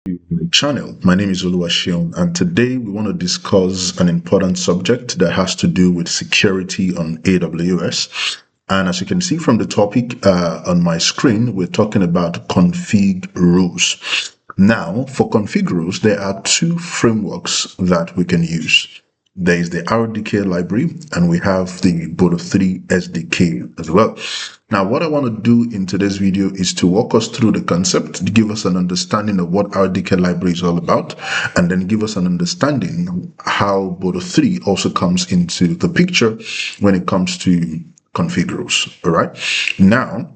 The channel. My name is Oluwaseun, and today we want to discuss an important subject that has to do with security on AWS. And as you can see from the topic on my screen, we're talking about config rules. Now, for config rules, there are two frameworks that we can use. There is the RDK library, and we have the Boto3 SDK as well. Now, what I want to do in today's video is to walk us through the concept, to give us an understanding of what RDK library is all about, and then give us an understanding how Boto3 also comes into the picture when it comes to config rules. All right. Now,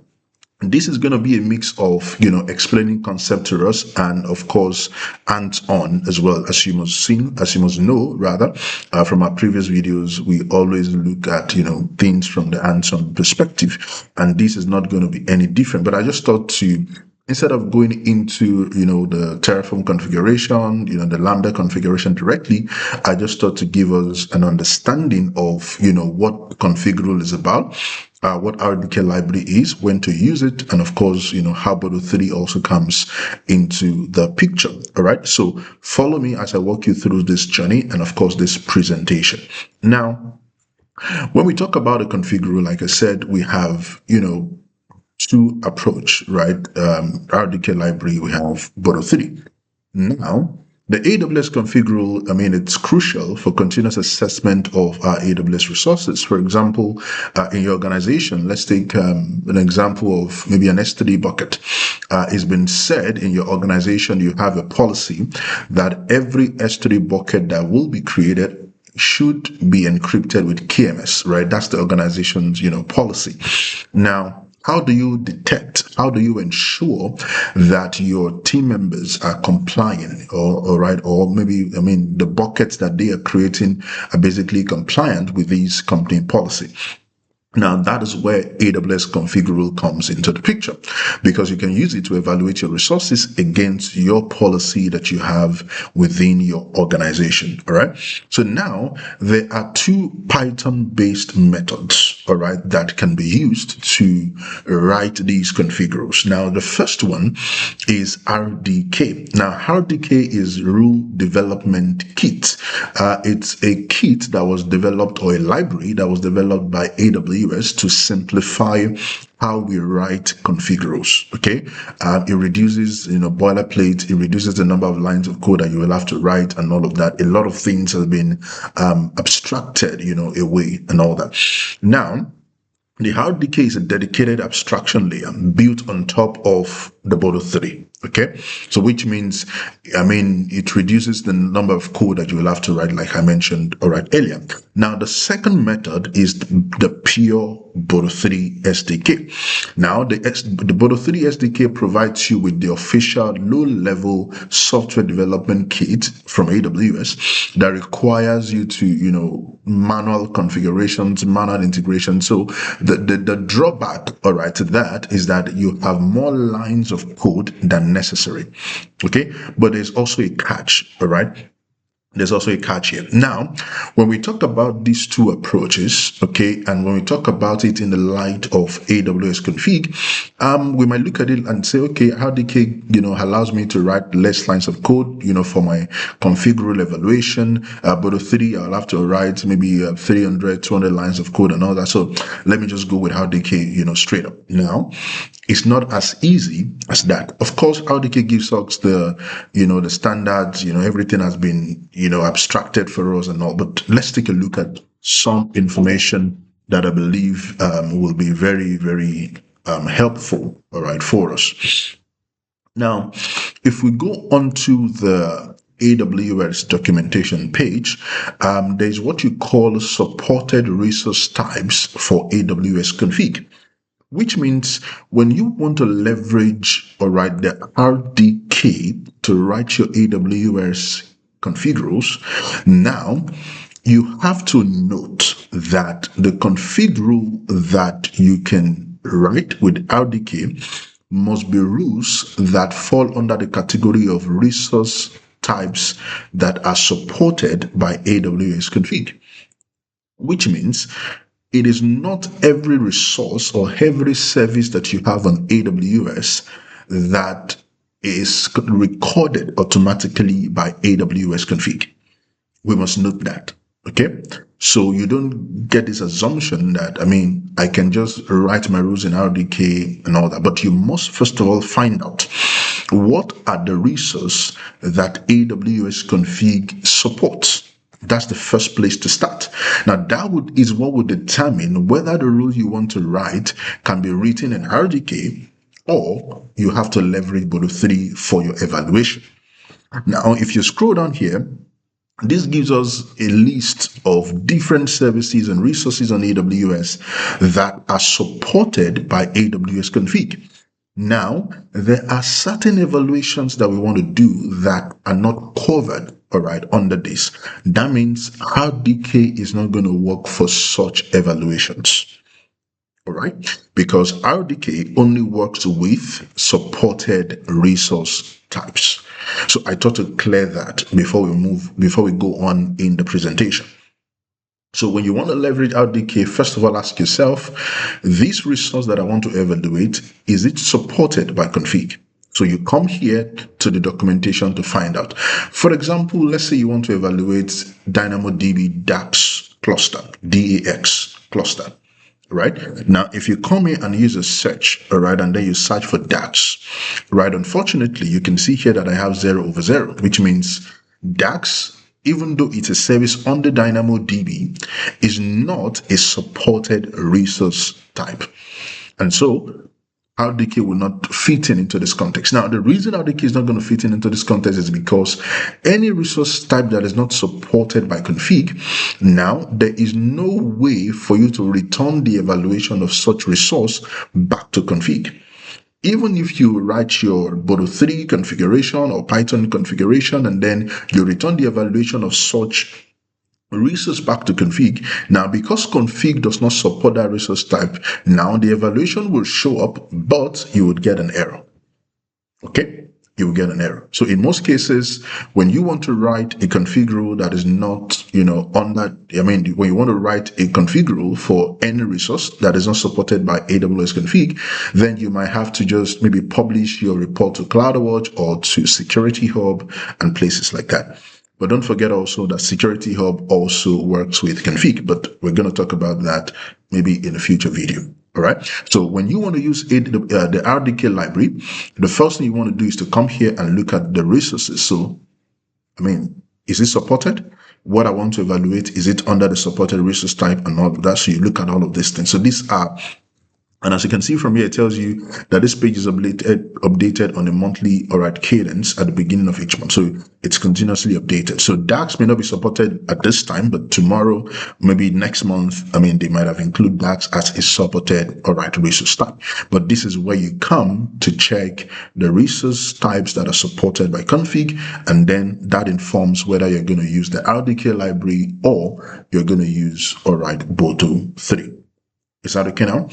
this is going to be a mix of, explaining concept to us and, of course, hands-on as well. As you must know, rather, from our previous videos, we always look at, things from the hands-on perspective. And this is not going to be any different. But I just thought to, instead of going into, the Terraform configuration, the Lambda configuration directly, I just thought to give us an understanding of, what config rule is about, what RDK library is, when to use it, and of course, how Boto3 also comes into the picture. All right. So follow me as I walk you through this journey and of course this presentation. Now, when we talk about a config rule, like I said, we have, two approach, right? RDK library, we have Boto3. Now, the AWS config rule, it's crucial for continuous assessment of our AWS resources. For example, in your organization, let's take an example of maybe an S3 bucket. It's been said in your organization, you have a policy that every S3 bucket that will be created should be encrypted with KMS, right? That's the organization's, policy. Now, how do you detect, how do you ensure that your team members are compliant or maybe, the buckets that they are creating are basically compliant with these company policy? Now, that is where AWS config rule comes into the picture, because you can use it to evaluate your resources against your policy that you have within your organization. All right. So now there are two Python-based methods, all right, that can be used to write these config rules. Now, the first one is RDK. Now, RDK is Rule Development Kit. It's a kit that was developed, or a library that was developed by AWS to simplify how we write config rules. Okay, it reduces, boilerplate. It reduces the number of lines of code that you will have to write, and all of that. A lot of things have been abstracted, away, and all that. Now, the RDK is a dedicated abstraction layer built on top of the Boto3. Okay, so which means, it reduces the number of code that you will have to write, like I mentioned earlier. Now, the second method is the pure Boto3 SDK. Now, the Boto3 SDK provides you with the official low-level software development kit from AWS that requires you to, manual configurations, manual integration. So the drawback, to that is that you have more lines of code than necessary. Okay, but there's also a catch. All right. There's also a catch here. Now, when we talk about these two approaches, okay, and when we talk about it in the light of AWS config, we might look at it and say, okay, RDK, allows me to write less lines of code, for my config rule evaluation. Boto3, I'll have to write maybe 300, 200 lines of code and all that. So let me just go with RDK, straight up. Now, it's not as easy as that. Of course, RDK gives us the, the standards, everything has been, abstracted for us and all, but let's take a look at some information that I believe will be very, very helpful, all right, for us. Now, if we go onto the AWS documentation page, there's what you call supported resource types for AWS config, which means when you want to leverage, all right, the RDK to write your AWS config rules, now you have to note that the config rule that you can write with RDK must be rules that fall under the category of resource types that are supported by AWS config, which means it is not every resource or every service that you have on AWS that is recorded automatically by AWS Config. We must note that. Okay, so you don't get this assumption that, I can just write my rules in RDK and all that, but you must first of all find out what are the resources that AWS Config supports. That's the first place to start. Now, that is what would determine whether the rule you want to write can be written in RDK or you have to leverage Boto3 for your evaluation. Now, if you scroll down here, this gives us a list of different services and resources on AWS that are supported by AWS Config. Now, there are certain evaluations that we want to do that are not covered, all right, under this. That means RDK is not going to work for such evaluations, all right, because RDK only works with supported resource types. So I thought to clear that before we go on in the presentation. So when you want to leverage RDK, first of all, ask yourself, this resource that I want to evaluate, is it supported by config? So you come here to the documentation to find out. For example, let's say you want to evaluate DynamoDB DAX cluster, DAX cluster. Right now, if you come here and use a search, all right, and then you search for DAX, right, unfortunately, you can see here that I have 0/0, which means DAX, even though it's a service under DynamoDB, is not a supported resource type. And so RDK will not fit into this context. Now, the reason RDK is not going to fit into this context is because any resource type that is not supported by config, now there is no way for you to return the evaluation of such resource back to config. Even if you write your Boto3 configuration or Python configuration and then you return the evaluation of such resource back to config, now because config does not support that resource type, now the evaluation will show up, but you would get an error. Okay, you will get an error. So in most cases, when you want to write a config rule that is not, when you want to write a config rule for any resource that is not supported by AWS Config, then you might have to just maybe publish your report to CloudWatch or to Security Hub and places like that. But don't forget also that Security Hub also works with config, but we're going to talk about that maybe in a future video. All right. So when you want to use the RDK library, the first thing you want to do is to come here and look at the resources. So, is it supported? What I want to evaluate, is it under the supported resource type and all of that? So you look at all of these things. So these are, and as you can see from here, it tells you that this page is updated on a monthly, cadence at the beginning of each month. So it's continuously updated. So DAX may not be supported at this time, but tomorrow, maybe next month, they might have included DAX as a supported, resource type. But this is where you come to check the resource types that are supported by config, and then that informs whether you're going to use the RDK library or you're going to use, Boto3. Is that okay now?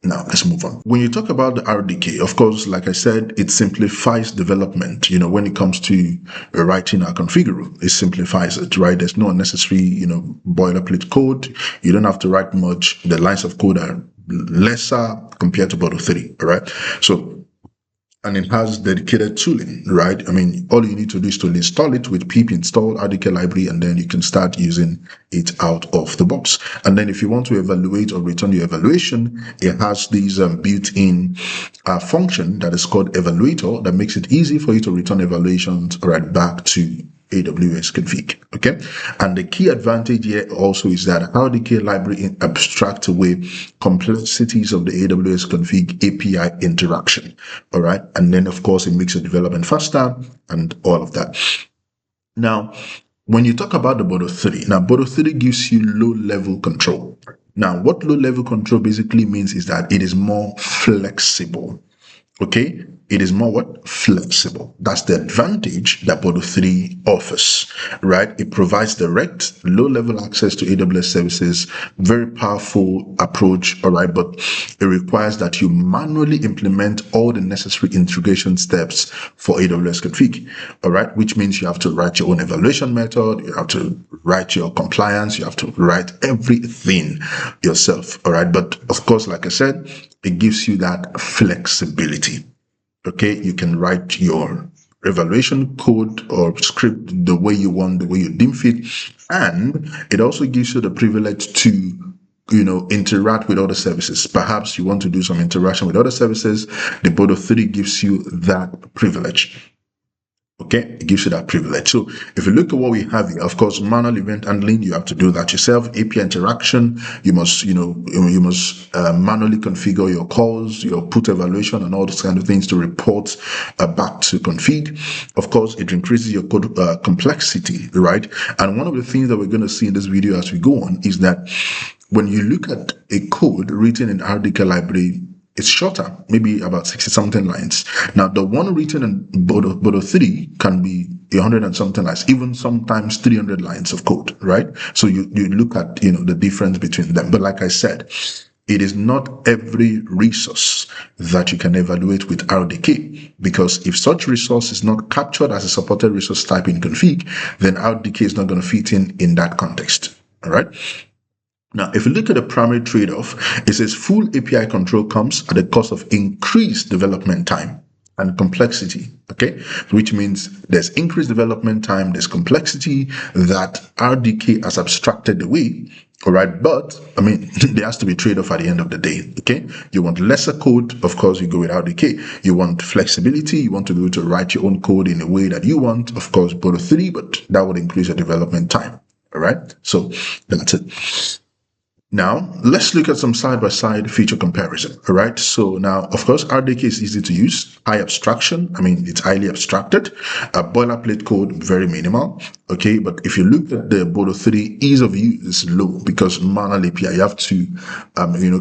Now, let's move on. When you talk about the RDK, of course, like I said, it simplifies development. When it comes to writing a config rule, it simplifies it, right? There's no unnecessary, boilerplate code. You don't have to write much. The lines of code are lesser compared to Boto3, all right? So, and it has dedicated tooling, right? All you need to do is to install it with pip install RDK library, and then you can start using it out of the box. And then if you want to evaluate or return your evaluation, it has these built-in function that is called evaluator that makes it easy for you to return evaluations right back to AWS Config, okay? And the key advantage here also is that RDK library abstracts away complexities of the AWS Config API interaction, all right? And then, of course, it makes your development faster and all of that. Now, when you talk about the Boto3, now Boto3 gives you low-level control. Now, what low-level control basically means is that it is more flexible, okay? It is more flexible. That's the advantage that Boto3 offers, right? It provides direct, low-level access to AWS services, very powerful approach, all right? But it requires that you manually implement all the necessary integration steps for AWS Config, all right? Which means you have to write your own evaluation method, you have to write your compliance, you have to write everything yourself, all right? But of course, like I said, it gives you that flexibility. Okay, you can write your evaluation code or script the way you want, the way you deem fit, and it also gives you the privilege to interact with other services. Perhaps you want to do some interaction with other services. The Boto3 gives you that privilege. Okay, it gives you that privilege. So if you look at what we have here, of course, manual event handling, you have to do that yourself. API interaction, you must, manually configure your calls, your put evaluation, and all those kind of things to report back to config. Of course, it increases your code complexity, right? And one of the things that we're going to see in this video as we go on is that when you look at a code written in RDK library, it's shorter, maybe about 60 something lines. Now, the one written in Boto3 can be 100 and something lines, even sometimes 300 lines of code, right? So you look at, the difference between them. But like I said, it is not every resource that you can evaluate with RDK, because if such resource is not captured as a supported resource type in config, then RDK is not going to fit in that context, all right? Now, if you look at the primary trade-off, it says full API control comes at the cost of increased development time and complexity, okay? Which means there's increased development time, there's complexity that RDK has abstracted away, all right? But, there has to be trade-off at the end of the day, okay? You want lesser code, of course, you go with RDK. You want flexibility, you want to be able to write your own code in a way that you want, of course, Boto3, but that would increase your development time, all right? So that's it. Now, let's look at some side-by-side feature comparison, all right? So now, of course, RDK is easy to use, high abstraction. It's highly abstracted. Boilerplate code, very minimal, okay? But if you look at the Boto3, ease of use is low because manual API, you have to,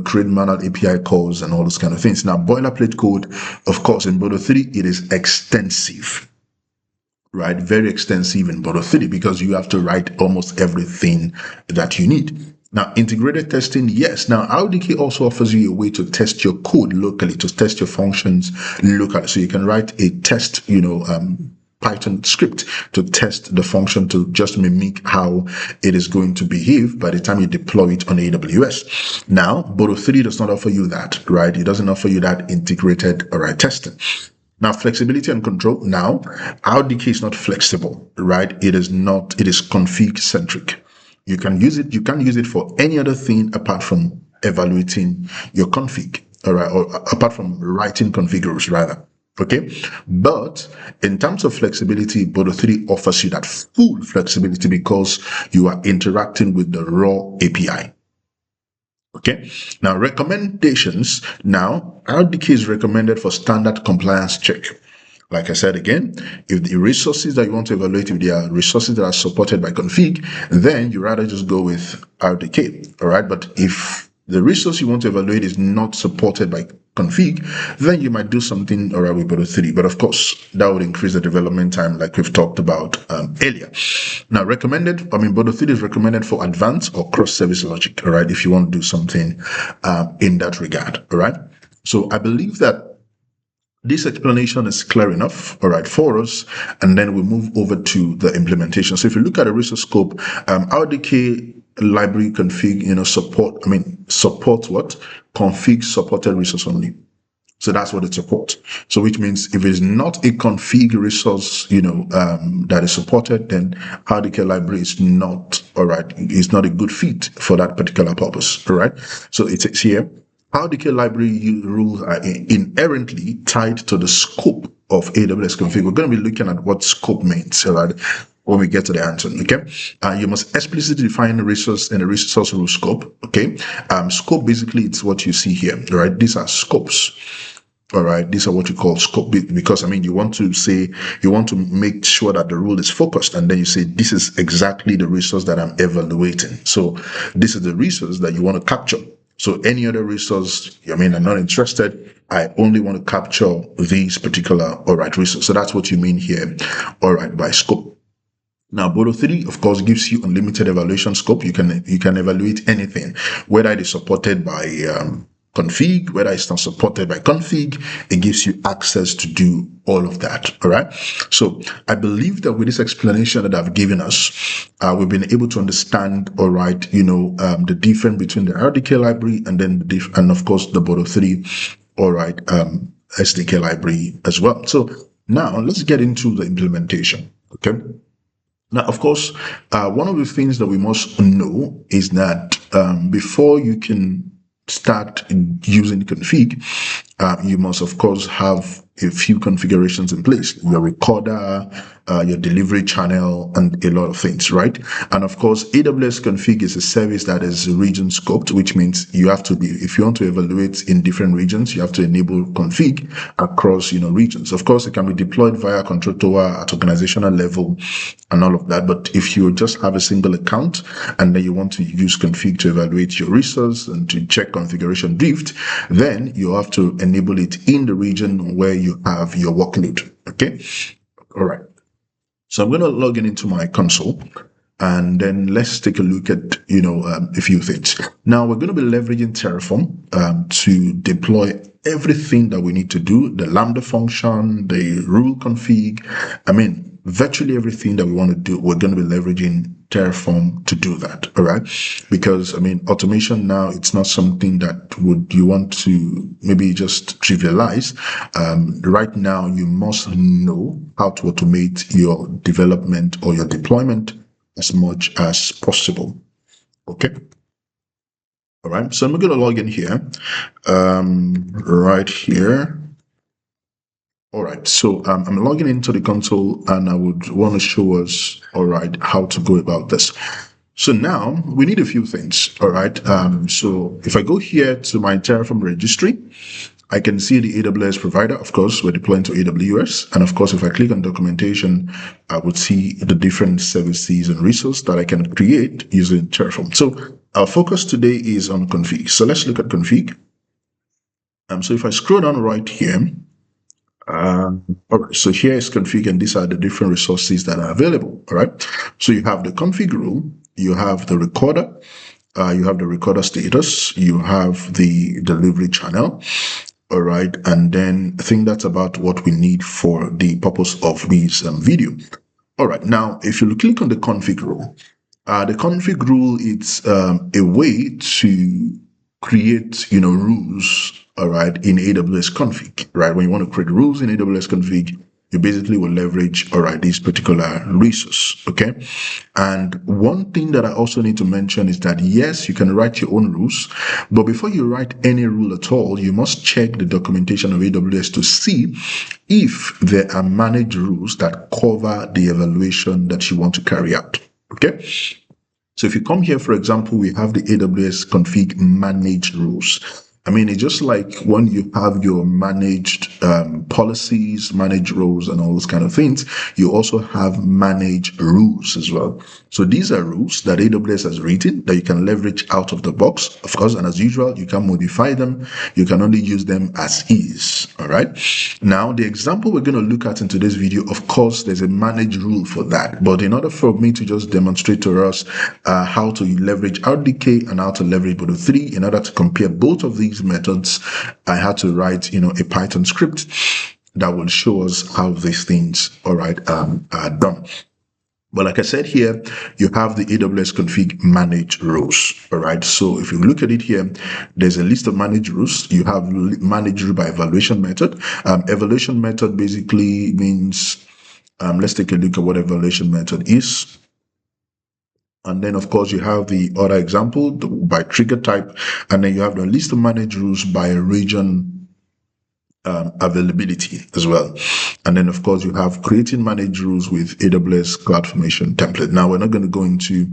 create manual API calls and all those kind of things. Now, boilerplate code, of course, in Boto3, it is extensive, right? Very extensive in Boto3 because you have to write almost everything that you need. Now, integrated testing, yes. Now, RDK also offers you a way to test your code locally, to test your functions locally. So you can write a test, Python script to test the function to just mimic how it is going to behave by the time you deploy it on AWS. Now, Boto3 does not offer you that, right? It doesn't offer you that integrated, testing. Now, flexibility and control. Now, RDK is not flexible, right? It is config centric. You can use it. You can't use it for any other thing apart from evaluating your config, all right, or apart from writing configures, rather. Okay, but in terms of flexibility, Boto3 offers you that full flexibility because you are interacting with the raw API. Okay, now recommendations. Now, RDK is recommended for standard compliance check. Like I said again, if the resources that you want to evaluate, if they are resources that are supported by config, then you rather just go with RDK, all right? But if the resource you want to evaluate is not supported by config, then you might do something all right with Boto3. But of course, that would increase the development time like we've talked about earlier. Now, Boto3 is recommended for advanced or cross-service logic, all right, if you want to do something in that regard, all right? So I believe that this explanation is clear enough, all right, for us, and then we move over to the implementation. So if you look at the resource scope, RDK library config, support what? Config supported resource only. So that's what it supports. So which means if it's not a config resource, that is supported, then RDK library is not, all right, is not a good fit for that particular purpose, all right? So it's here. RDK library rules are inherently tied to the scope of AWS config. We're going to be looking at what scope means, right, when we get to the answer, okay? You must explicitly define the resource and the resource rule scope, okay? Scope, basically, it's what you see here, right? These are scopes. All right, these are what you call scope, because you want to make sure that the rule is focused, and then you say this is exactly the resource that I'm evaluating. So this is the resource that you want to capture. So any other resource, I'm not interested. I only want to capture these particular, all right, resource. So that's what you mean here, all right, by scope. Now, Boto3, of course, gives you unlimited evaluation scope. You can evaluate anything, whether it is supported by config, whether it's not supported by config. It gives you access to do all of that, all right? So I believe that with this explanation that I've given us, we've been able to understand, all right, the difference between the RDK library and then and of course the Boto3, all right, SDK library as well. So now let's get into the implementation. Okay. Now, of course, one of the things that we must know is that before you can start using config, you must, of course, have a few configurations in place, your recorder, your delivery channel, and a lot of things, right? And of course, AWS Config is a service that is region scoped, which means you have to be, if you want to evaluate in different regions, you have to enable config across, regions. Of course, it can be deployed via control tower at organizational level and all of that. But if you just have a single account and then you want to use config to evaluate your resource and to check configuration drift, then you have to enable it in the region where you have your workload. Okay. All right. So I'm going to log into my console, and then let's take a look at, a few things. Now we're going to be leveraging Terraform to deploy everything that we need to do, the Lambda function, the rule config. Virtually everything that we want to do, we're going to be leveraging Terraform to do that. All right. Because automation now, it's not something that you want to maybe just trivialize. Right now, you must know how to automate your development or your deployment as much as possible. Okay. All right. So I'm going to log in here, right here. All right, so I'm logging into the console, and I would want to show us, all right, how to go about this. So now we need a few things, all right? So if I go here to my Terraform registry, I can see the AWS provider. Of course, we're deploying to AWS. And of course, if I click on documentation, I would see the different services and resources that I can create using Terraform. So our focus today is on config. So let's look at config. So if I scroll down right here, all right, so here is config, and these are the different resources that are available. All right, so you have the config rule, you have the recorder, you have the recorder status, you have the delivery channel. All right, and then I think that's about what we need for the purpose of this video. All right, now if you click on the config rule, it's a way to create rules, all right, in AWS config, right? When you want to create rules in AWS config, you basically will leverage, all right, this particular resource. Okay. And one thing that I also need to mention is that yes, you can write your own rules, but before you write any rule at all, you must check the documentation of AWS to see if there are managed rules that cover the evaluation that you want to carry out. Okay. So if you come here, for example, we have the AWS config managed rules. It's just like when you have your managed policies, managed roles, and all those kind of things, you also have managed rules as well. So these are rules that AWS has written that you can leverage out of the box, of course, and as usual, you can modify them. You can only use them as is. All right. Now, the example we're going to look at in today's video, of course, there's a managed rule for that. But in order for me to just demonstrate to us how to leverage RDK and how to leverage Boto3, in order to compare both of these methods, I had to write, a Python script that will show us how these things, all right, are done. But like I said here, you have the AWS config managed rules. All right. So if you look at it here, there's a list of managed rules. You have managed rule by evaluation method. Evaluation method basically means, let's take a look at what evaluation method is. And then, of course, you have the other example by trigger type. And then you have the list of managed rules by region availability as well. And then, of course, you have creating managed rules with AWS CloudFormation template. Now, we're not going to go into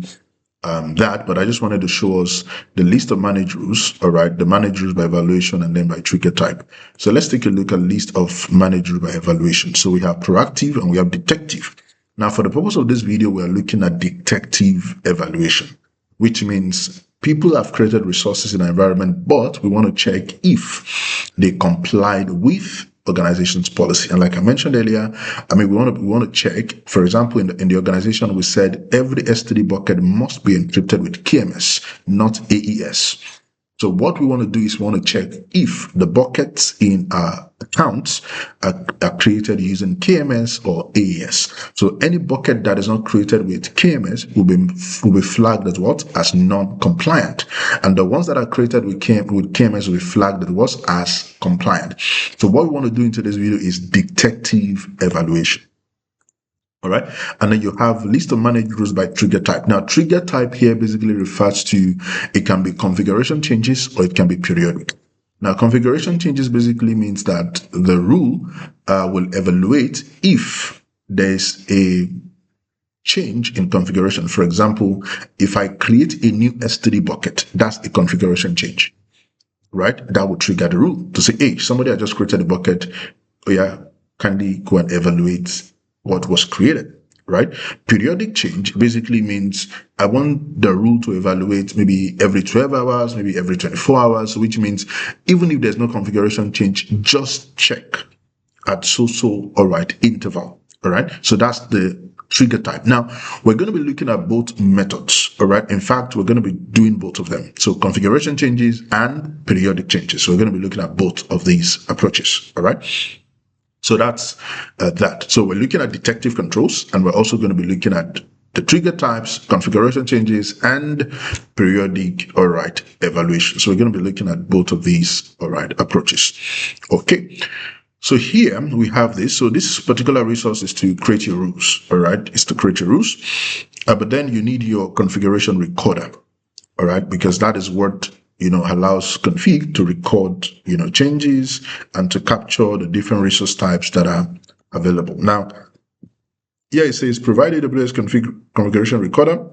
that, but I just wanted to show us the list of managed rules, all right, the managed rules by evaluation and then by trigger type. So let's take a look at list of managed rules by evaluation. So we have proactive and we have detective. Now, for the purpose of this video, we're looking at detective evaluation, which means people have created resources in our environment, but we want to check if they complied with organization's policy. And like I mentioned earlier, we want to check, for example, in the organization, we said every S3 bucket must be encrypted with KMS, not AES. So what we want to do is we want to check if the buckets in our accounts are created using KMS or AES. So any bucket that is not created with KMS will be flagged as what? As non-compliant. And the ones that are created with KMS will be flagged as what? As compliant. So what we want to do in today's video is detective evaluation. All right. And then you have list of managed rules by trigger type. Now, trigger type here basically refers to, it can be configuration changes or it can be periodic. Now, configuration changes basically means that the rule will evaluate if there's a change in configuration. For example, if I create a new S3 bucket, that's a configuration change, right? That would trigger the rule to say, hey, somebody has just created a bucket. Oh yeah, kindly go and evaluate what was created, right? Periodic change basically means I want the rule to evaluate maybe every 12 hours, maybe every 24 hours, which means even if there's no configuration change, just check at so, all right, interval, all right? So that's the trigger type. Now, we're going to be looking at both methods, all right? In fact, we're going to be doing both of them. So configuration changes and periodic changes. So we're going to be looking at both of these approaches, all right? So that's that. So we're looking at detective controls, and we're also going to be looking at the trigger types, configuration changes, and periodic, all right, evaluation. So we're going to be looking at both of these, all right, approaches. Okay. So here we have this. So this particular resource is to create your rules, all right? It's to create your rules. But then you need your configuration recorder, all right? Because that is what allows config to record, changes and to capture the different resource types that are available. Now, here it says provide AWS configuration recorder,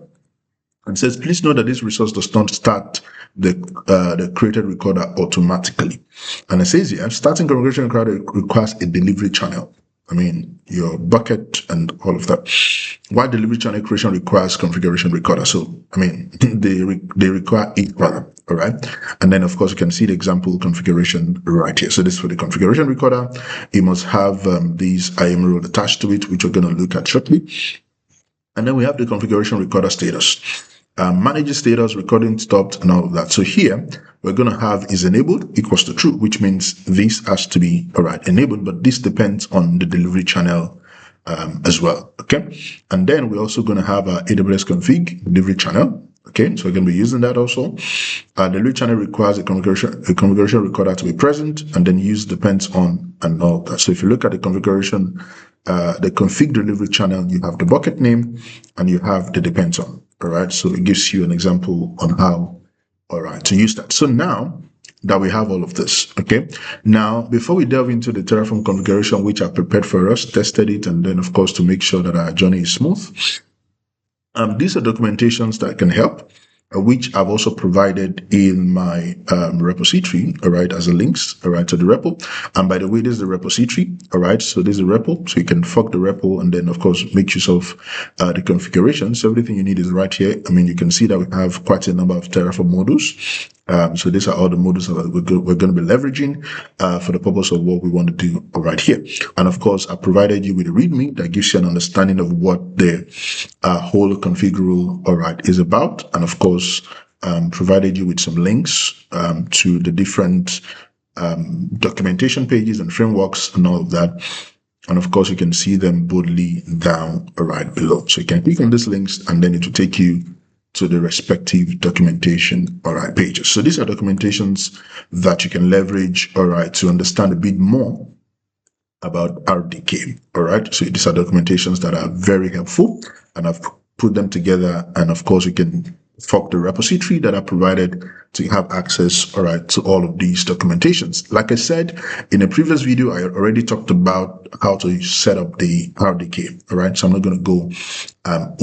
and says please note that this resource does not start the created recorder automatically. And it says here starting configuration recorder requires a delivery channel. I mean, your bucket and all of that. Why delivery channel creation requires configuration recorder? So, I mean, they require it rather, all right? And then, of course, you can see the example configuration right here. So this is for the configuration recorder. It must have these IAM rule attached to it, which we're going to look at shortly. And then we have the configuration recorder status. Manage status, recording stopped, and all of that. So here, we're going to have is enabled equals to true, which means this has to be, all right, enabled, but this depends on the delivery channel as well, okay? And then we're also going to have a AWS config delivery channel, okay? So we're going to be using that also. Delivery channel requires a configuration recorder to be present, and then use depends on and all that. So if you look at the configuration, the config delivery channel, you have the bucket name and you have the depends on. All right, so it gives you an example on how, all right, to use that. So now that we have all of this, okay, now before we delve into the Terraform configuration, which I prepared for us, tested it, and then of course to make sure that our journey is smooth, these are documentations that can help, which I've also provided in my repository, all right, as a links, all right, to the repo. And by the way, this is the repository, all right, so this is the repo, so you can fork the repo and then, of course, make use of the configuration. So everything you need is right here. I mean, you can see that we have quite a number of Terraform modules. So these are all the modules that we're going to be leveraging for the purpose of what we want to do right here. And of course, I provided you with a README that gives you an understanding of what the whole config rule, all right, is about. And of course, provided you with some links to the different documentation pages and frameworks and all of that. And of course, you can see them boldly down right below. So you can click on these links and then it will take you to the respective documentation, all right, pages. So these are documentations that you can leverage, all right, to understand a bit more about RDK, all right? So these are documentations that are very helpful, and I've put them together. And of course, you can fork the repository that I provided to have access, all right, to all of these documentations. Like I said, in a previous video, I already talked about how to set up the RDK, all right? So I'm not going to go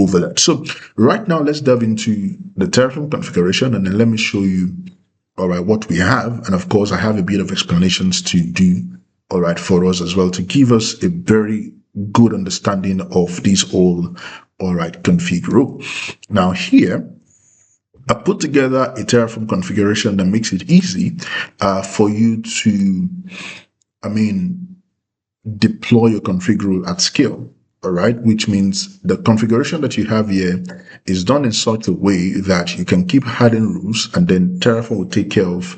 over that. So right now, let's delve into the Terraform configuration, and then let me show you, all right, what we have. And of course, I have a bit of explanations to do, all right, for us as well, to give us a very good understanding of this whole, all right, config rule. Now here, I put together a Terraform configuration that makes it easy for you to, deploy your config rule at scale. all right, which means the configuration that you have here is done in such a way that you can keep adding rules, and then Terraform will take care of,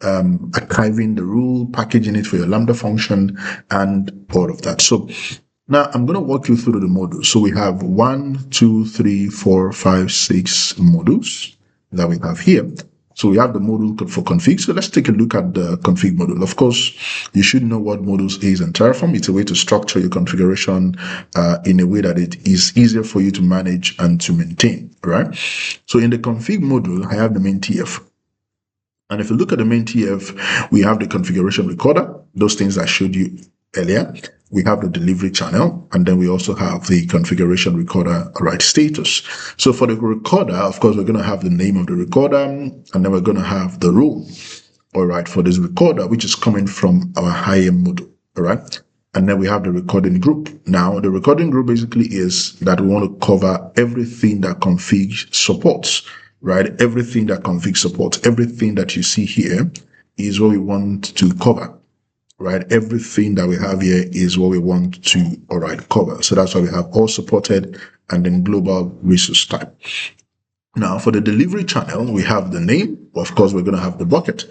archiving the rule, packaging it for your Lambda function, and all of that. So now I'm going to walk you through the modules. So we have 1, 2, 3, 4, 5, 6 modules that we have here. So we have the module for config. So let's take a look at the config module. Of course, you should know what modules is in Terraform. It's a way to structure your configuration in a way that it is easier for you to manage and to maintain, right? So in the config module, I have the main TF. And if you look at the main TF, we have the configuration recorder, those things I showed you earlier. We have the delivery channel, and then we also have the configuration recorder right status. So for the recorder, of course, we're going to have the name of the recorder, and then we're going to have the rule, all right, for this recorder, which is coming from our IAM module, all right? And then we have the recording group. Now, the recording group basically is that we want to cover everything that config supports, right? Everything that config supports, everything that you see here is what we want to cover, right? Everything that we have here is what we want to, all right, cover. So that's why we have all supported and then global resource type. Now, for the delivery channel, we have the name. Of course, we're going to have the bucket,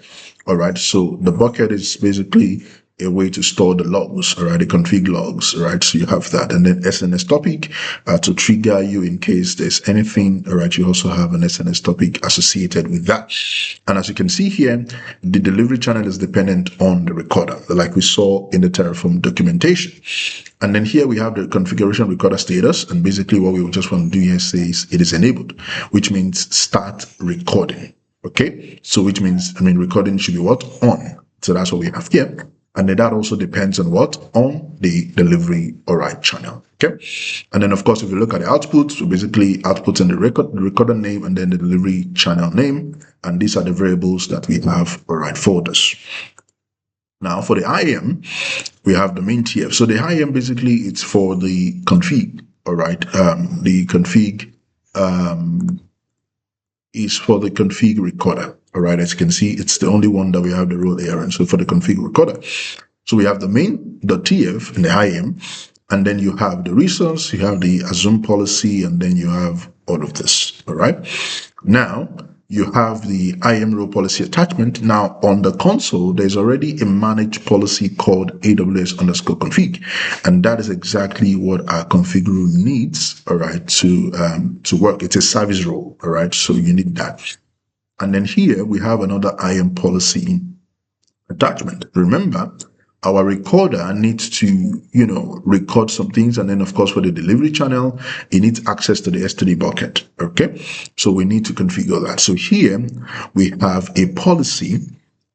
all right? So the bucket is basically a way to store the logs, all right, the config logs, right? So you have that. And then SNS topic to trigger you in case there's anything, all right? You also have an SNS topic associated with that. And as you can see here, the delivery channel is dependent on the recorder, like we saw in the Terraform documentation. And then here we have the configuration recorder status. And basically what we just want to do here says it is enabled, which means start recording. Okay. So which means, recording should be what? On. So that's what we have here. And then that also depends on what? On the delivery, all right, channel. Okay. And then of course, if you look at the output, so basically output in the recorder name and then the delivery channel name. And these are the variables that we have, all right, for this. Now for the IAM, we have the main TF. So the IAM basically it's for the config, all right. The config is for the config recorder. All right, as you can see, it's the only one that we have the role ARN. So for the config recorder, so we have the main.tf in the IAM, and then you have the resource, you have the assume policy, and then you have all of this. All right. Now you have the IAM role policy attachment. Now on the console, there's already a managed policy called AWS_config, and that is exactly what our config rule needs. All right, to work. It's a service role. All right, so you need that. And then here we have another IAM policy attachment. Remember, our recorder needs to, record some things. And then, of course, for the delivery channel, it needs access to the S3 bucket. Okay. So we need to configure that. So here we have a policy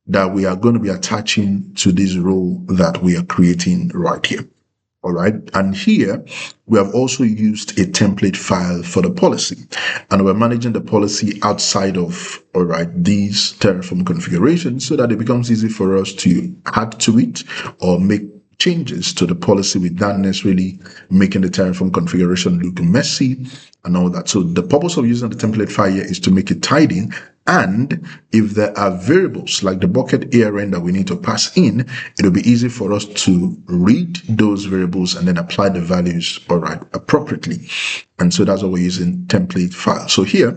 that we are going to be attaching to this role that we are creating right here. All right. And here we have also used a template file for the policy, and we're managing the policy outside of, all right, these Terraform configurations so that it becomes easy for us to add to it or make changes to the policy without necessarily making the Terraform configuration look messy and all that. So the purpose of using the template file here is to make it tidy. And if there are variables like the bucket ARN that we need to pass in, it'll be easy for us to read those variables and then apply the values, all right, appropriately. And so that's what we're using template file. So here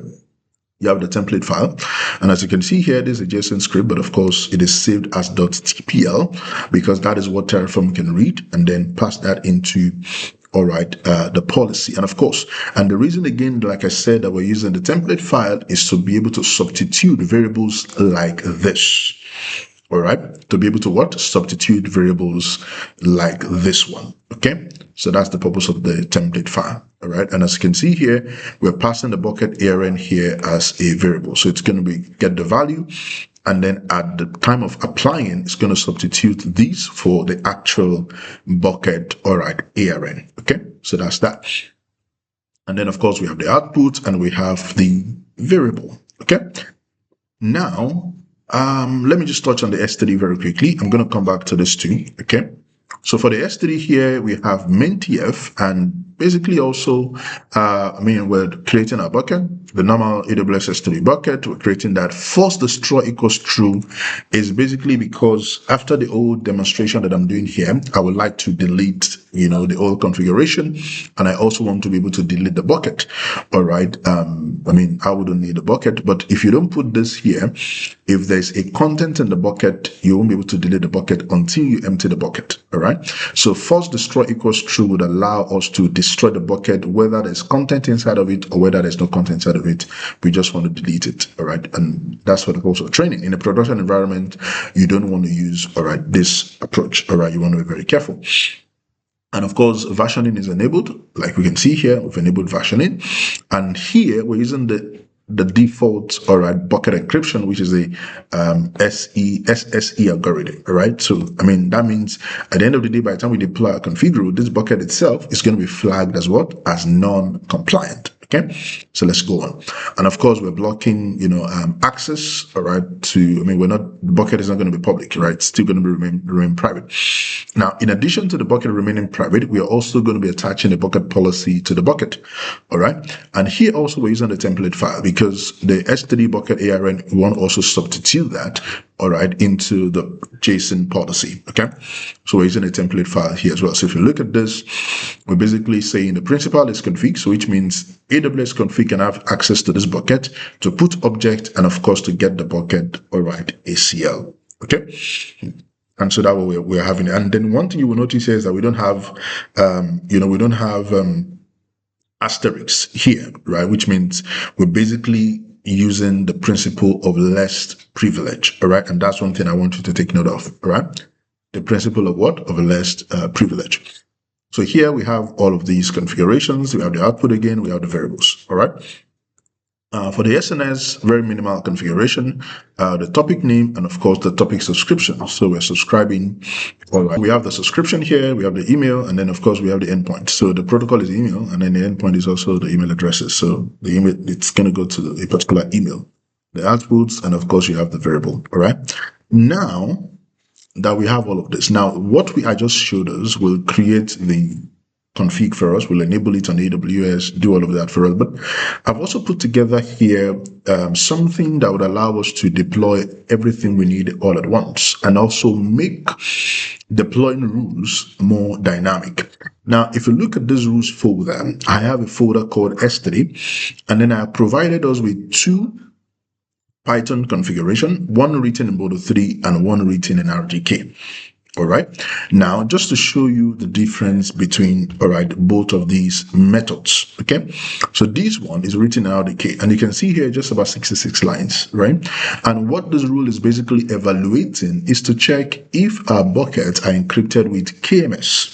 you have the template file. And as you can see here, this is a JSON script, but of course it is saved as .tpl because that is what Terraform can read and then pass that into, all right, the policy. And of course, and the reason again, like I said, that we're using the template file is to be able to substitute variables like this. All right, to be able to what? Substitute variables like this one. Okay, so that's the purpose of the template file. All right, and as you can see here, we're passing the bucket ARN here as a variable. So it's going to be get the value, and then at the time of applying, it's going to substitute these for the actual bucket, all right, ARN. Okay, so that's that. And then of course we have the output and we have the variable. Okay, now let me just touch on the S3 very quickly. I'm going to come back to this too. Okay, so for the S3 here, we have main TF, and basically also, we're creating a bucket, the normal AWS S3 bucket. We're creating that. Force destroy equals true is basically because after the old demonstration that I'm doing here, I would like to delete, the old configuration, and I also want to be able to delete the bucket. All right. I wouldn't need a bucket, but if you don't put this here, if there's a content in the bucket, you won't be able to delete the bucket until you empty the bucket. All right. So force destroy equals true would allow us to destroy the bucket, whether there's content inside of it or whether there's no content inside of it. We just want to delete it. All right. And that's for the purpose of training. In a production environment, you don't want to use, this approach. All right. You want to be very careful. And of course, versioning is enabled. Like we can see here, we've enabled versioning. And here we're using the default, bucket encryption, which is a SSE algorithm, all right? So, that means at the end of the day, by the time we deploy our config rule, this bucket itself is going to be flagged as what? As non-compliant. Okay, so let's go on. And of course, we're blocking, access, all right, the bucket is not going to be public, right? It's still going to remain private. Now, in addition to the bucket remaining private, we are also going to be attaching a bucket policy to the bucket, all right? And here also we're using the template file because the S3 bucket ARN, we want to also substitute that, all right, into the JSON policy, okay? So we're using a template file here as well. So if you look at this, we're basically saying the principal is config, so which means AWS config can have access to this bucket to put object and of course to get the bucket, all right, ACL, okay? And so that way we're having it. And then one thing you will notice here is that we don't have, asterisks here, right? Which means we're basically using the principle of least privilege, all right? And that's one thing I want you to take note of, all right? The principle of what? Of least privilege. So here we have all of these configurations. We have the output again, we have the variables, all right? For the SNS, very minimal configuration, the topic name, and of course the topic subscription. So we're subscribing. All right. We have the subscription here, we have the email, and then of course we have the endpoint. So the protocol is email, and then the endpoint is also the email addresses. So the email, it's going to go to a particular email. The outputs, and of course you have the variable. All right. Now that we have all of this, now what I just showed us will create the config for us, will enable it on AWS, do all of that for us. But I've also put together here something that would allow us to deploy everything we need all at once and also make deploying rules more dynamic. Now, if you look at this rules folder, I have a folder called S3, and then I have provided us with two Python configuration, one written in Boto3 and one written in RDK. All right. Now, just to show you the difference between, both of these methods. Okay. So this one is written in RDK, and you can see here just about 66 lines, right? And what this rule is basically evaluating is to check if our buckets are encrypted with KMS.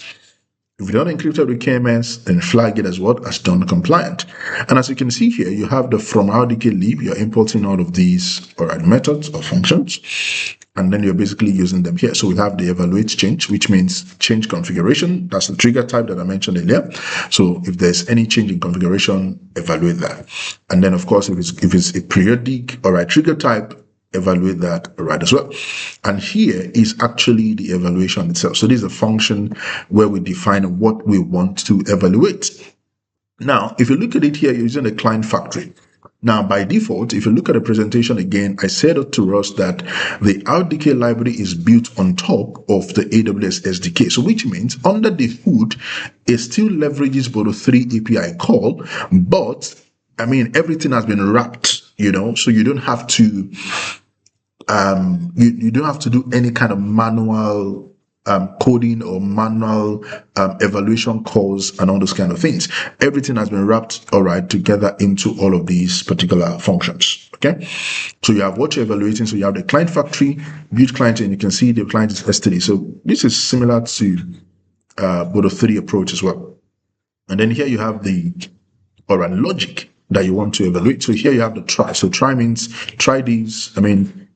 If you're not encrypted with KMS, then flag it as what? As non-compliant. And as you can see here, you have the from RDK lib, you're importing all of these, methods or functions. And then you're basically using them here. So we have the evaluate change, which means change configuration. That's the trigger type that I mentioned earlier. So if there's any change in configuration, evaluate that. And then of course, if it's a periodic, trigger type, evaluate that as well. And here is actually the evaluation itself. So this is a function where we define what we want to evaluate. Now, if you look at it here, you're using a client factory. Now, by default, if you look at the presentation again, I said to us that the RDK library is built on top of the AWS SDK. So which means under the hood, it still leverages Boto3 API call, but everything has been wrapped, so you don't have to you don't have to do any kind of manual coding or manual evaluation calls and all those kind of things. Everything has been wrapped together into all of these particular functions. Okay, so you have what you're evaluating. So you have the client factory, build client, and you can see the client is S3. So this is similar to Boto3 approach as well. And then here you have the logic that you want to evaluate. So here you have the try. So try means try these.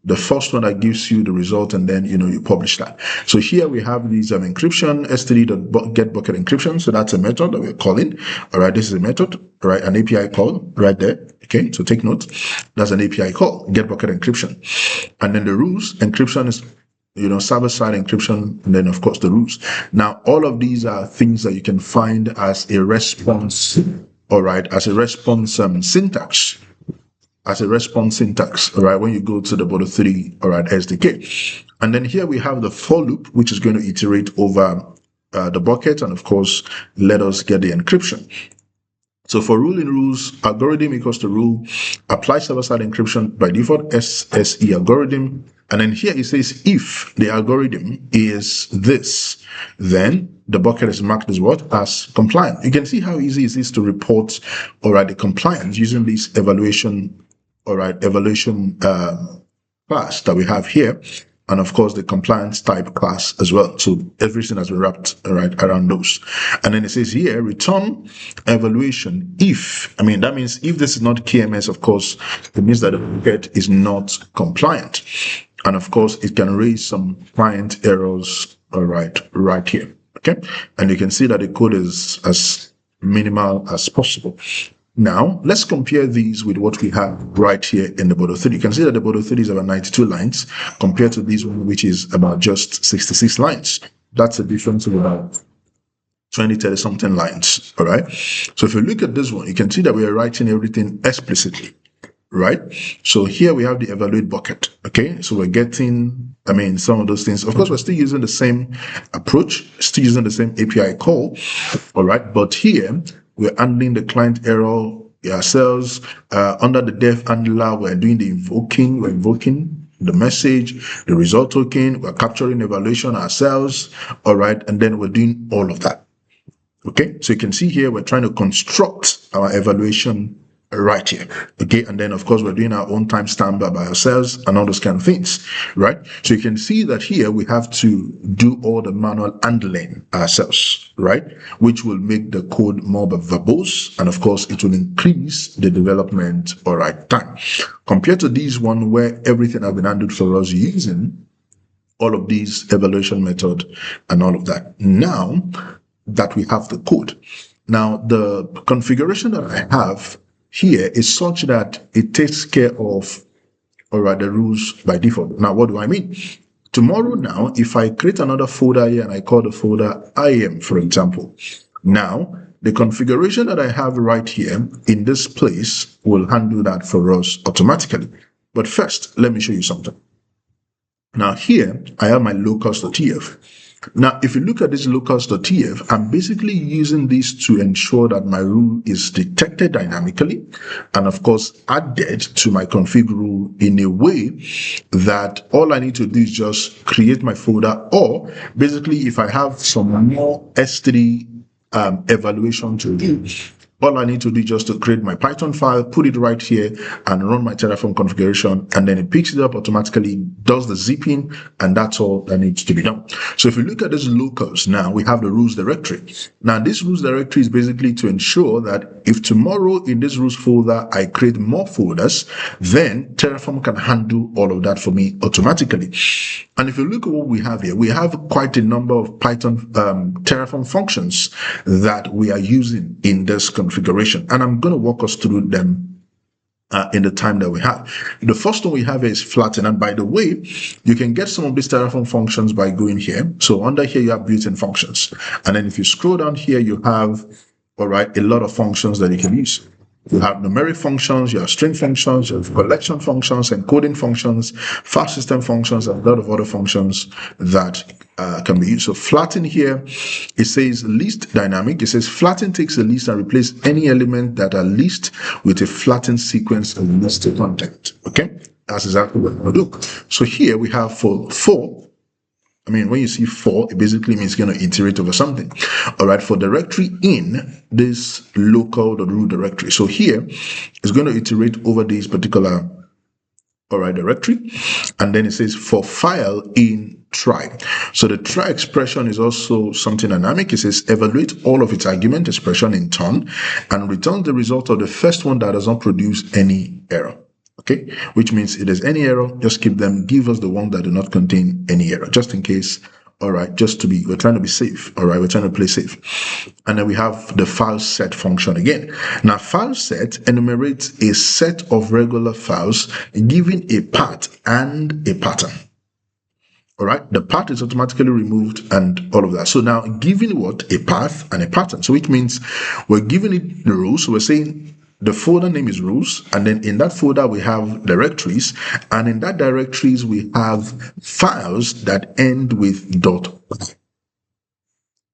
The first one that gives you the result, and then you publish that. So here we have these encryption S3.get bucket encryption. So that's a method that we're calling. All right, this is a method. All right, an API call right there. Okay, so take note. That's an API call. Get bucket encryption, and then the rules encryption is server-side encryption, and then of course the rules. Now, all of these are things that you can find as a response, all right, as a response syntax. As a response syntax, all right, when you go to the Boto3, all right, SDK. And then here we have the for loop, which is going to iterate over the bucket, and of course, let us get the encryption. So for ruling rules, algorithm equals to rule, apply server-side encryption by default, SSE algorithm. And then here it says if the algorithm is this, then the bucket is marked as what? As compliant. You can see how easy it is to report, all right, the compliance using this evaluation, all right, evaluation class that we have here. And of course, the compliance type class as well. So everything has been wrapped right around those. And then it says here, return evaluation if, that means if this is not KMS, of course, it means that the bucket is not compliant. And of course, it can raise some client errors, all right here. Okay. And you can see that the code is as minimal as possible. Now, let's compare these with what we have right here in the Boto3. You can see that the Boto3 is about 92 lines compared to this one, which is about just 66 lines. That's a difference of about 20, 30 something lines, all right? So if you look at this one, you can see that we are writing everything explicitly, right? So here we have the evaluate bucket, okay? So we're getting, some of those things. Of course, we're still using the same approach, still using the same API call, all right? But here, we're handling the client error ourselves. Under the def handler, we're doing the invoking. We're invoking the message, the result token. We're capturing evaluation ourselves. All right. And then we're doing all of that. Okay. So you can see here, we're trying to construct our evaluation right here. Okay. And then of course we're doing our own timestamp by ourselves and all those kind of things, right? So you can see that here we have to do all the manual handling ourselves, right? Which will make the code more verbose, and of course it will increase the development, all right, time compared to this one where everything has been handled for us using all of these evaluation method and all of that. Now that we have the code, now the configuration that I have here is such that it takes care of, all right, the rules by default. Now, what do I mean? Tomorrow now, if I create another folder here and I call the folder IAM, for example, now the configuration that I have right here in this place will handle that for us automatically. But first, let me show you something. Now here, I have my locals.tf. Now, if you look at this locals.tf, I'm basically using this to ensure that my rule is detected dynamically and, of course, added to my config rule in a way that all I need to do is just create my folder, or basically if I have some more S3 evaluation to do, all I need to do is just to create my Python file, put it right here, and run my Terraform configuration, and then it picks it up automatically, does the zipping, and that's all that needs to be done. So if you look at this locals, now we have the rules directory. Now this rules directory is basically to ensure that if tomorrow in this rules folder I create more folders, then Terraform can handle all of that for me automatically. And if you look at what we have here, we have quite a number of Python Terraform functions that we are using in this configuration, and I'm going to walk us through them in the time that we have. The first one we have is flatten, and by the way, you can get some of these Terraform functions by going here. So under here you have built-in functions, and then if you scroll down here you have, all right, a lot of functions that you can use. You have numeric functions, you have string functions, you have collection functions, encoding functions, file system functions, and a lot of other functions that can be used. So flatten here, it says list dynamic. It says flatten takes a list and replace any element that are list with a flattened sequence of listed content. Okay, that's exactly what we're going to do. So here we have for when you see for, it basically means it's going to iterate over something. All right, for directory in this local.root directory. So here, it's going to iterate over this particular, all right, directory. And then it says for file in try. So the try expression is also something dynamic. It says evaluate all of its argument expression in turn and return the result of the first one that does not produce any error. Okay, which means if there's any error, just keep them, give us the one that do not contain any error, just in case. All right, we're trying to be safe. All right, we're trying to play safe. And then we have the file set function again. Now, file set enumerates a set of regular files, giving a path and a pattern. All right, the path is automatically removed and all of that. So now giving what? A path and a pattern. So it means we're giving it the rules. So we're saying the folder name is rules, and then in that folder we have directories, and in that directories we have files that end with dot.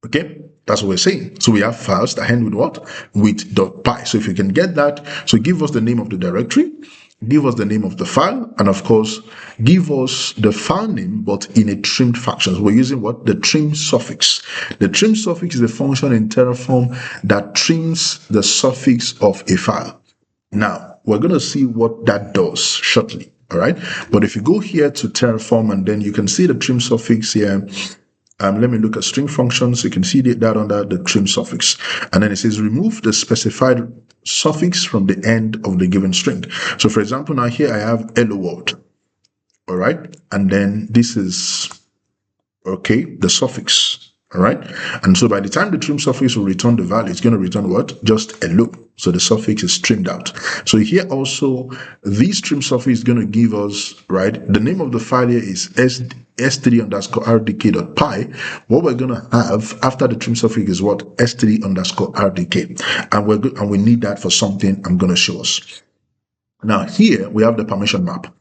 Okay, that's what we're saying. So we have files that end with what? With .py. So if you can get that, so give us the name of the directory, give us the name of the file, and of course, give us the file name, but in a trimmed fashion. So we're using what? The trim suffix. The trim suffix is a function in Terraform that trims the suffix of a file. Now, we're going to see what that does shortly. All right. But if you go here to Terraform, and then you can see the trim suffix here. Let me look at string functions. You can see that under the trim suffix. And then it says remove the specified suffix from the end of the given string. So for example, now here I have hello world. All right. And then this is, okay, the suffix. All right. And so by the time the trim suffix will return the value, it's going to return what? Just hello. So the suffix is trimmed out. So here also, this trim suffix is going to give us, right? The name of the file here is s3 underscore rdk.py. What we're going to have after the trim suffix is what? s3 underscore rdk. And we need that for something I'm going to show us. Now here we have the permission map.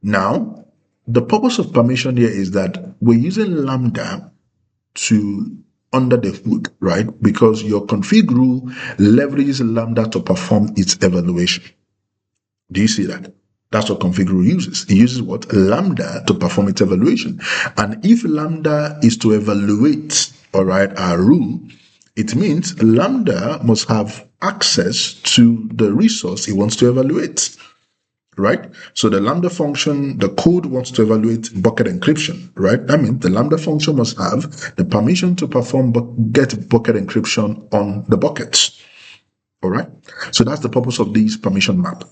Now, the purpose of permission here is that we're using Lambda to under the hood, right? Because your config rule leverages Lambda to perform its evaluation. Do you see that? That's what config rule uses. It uses what? Lambda to perform its evaluation. And if Lambda is to evaluate, all right, our rule, it means Lambda must have access to the resource it wants to evaluate. Right? So the Lambda function, the code wants to evaluate bucket encryption, right? That means the Lambda function must have the permission to perform get bucket encryption on the buckets. All right? So that's the purpose of this permission map.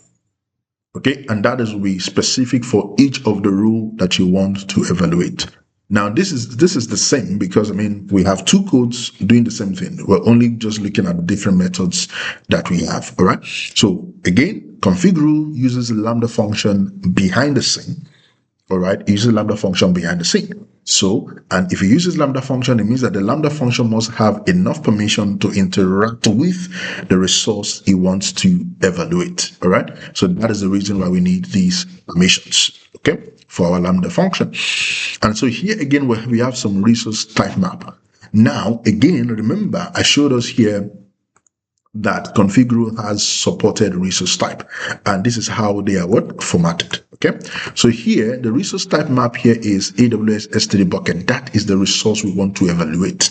Okay? And that is will be specific for each of the rule that you want to evaluate. Now, this is the same because, I mean, we have two codes doing the same thing. We're only just looking at different methods that we have, all right? So, again, config rule uses a Lambda function behind the scene, all right? It uses Lambda function behind the scene. So, and if it uses Lambda function, it means that the Lambda function must have enough permission to interact with the resource it wants to evaluate, all right? So that is the reason why we need these permissions, okay, for our Lambda function. And so here again, we have some resource type map. Now, again, remember, I showed us here that config rule has supported resource type, and this is how they are formatted. Okay, so here the resource type map here is AWS S3 bucket. That is the resource we want to evaluate.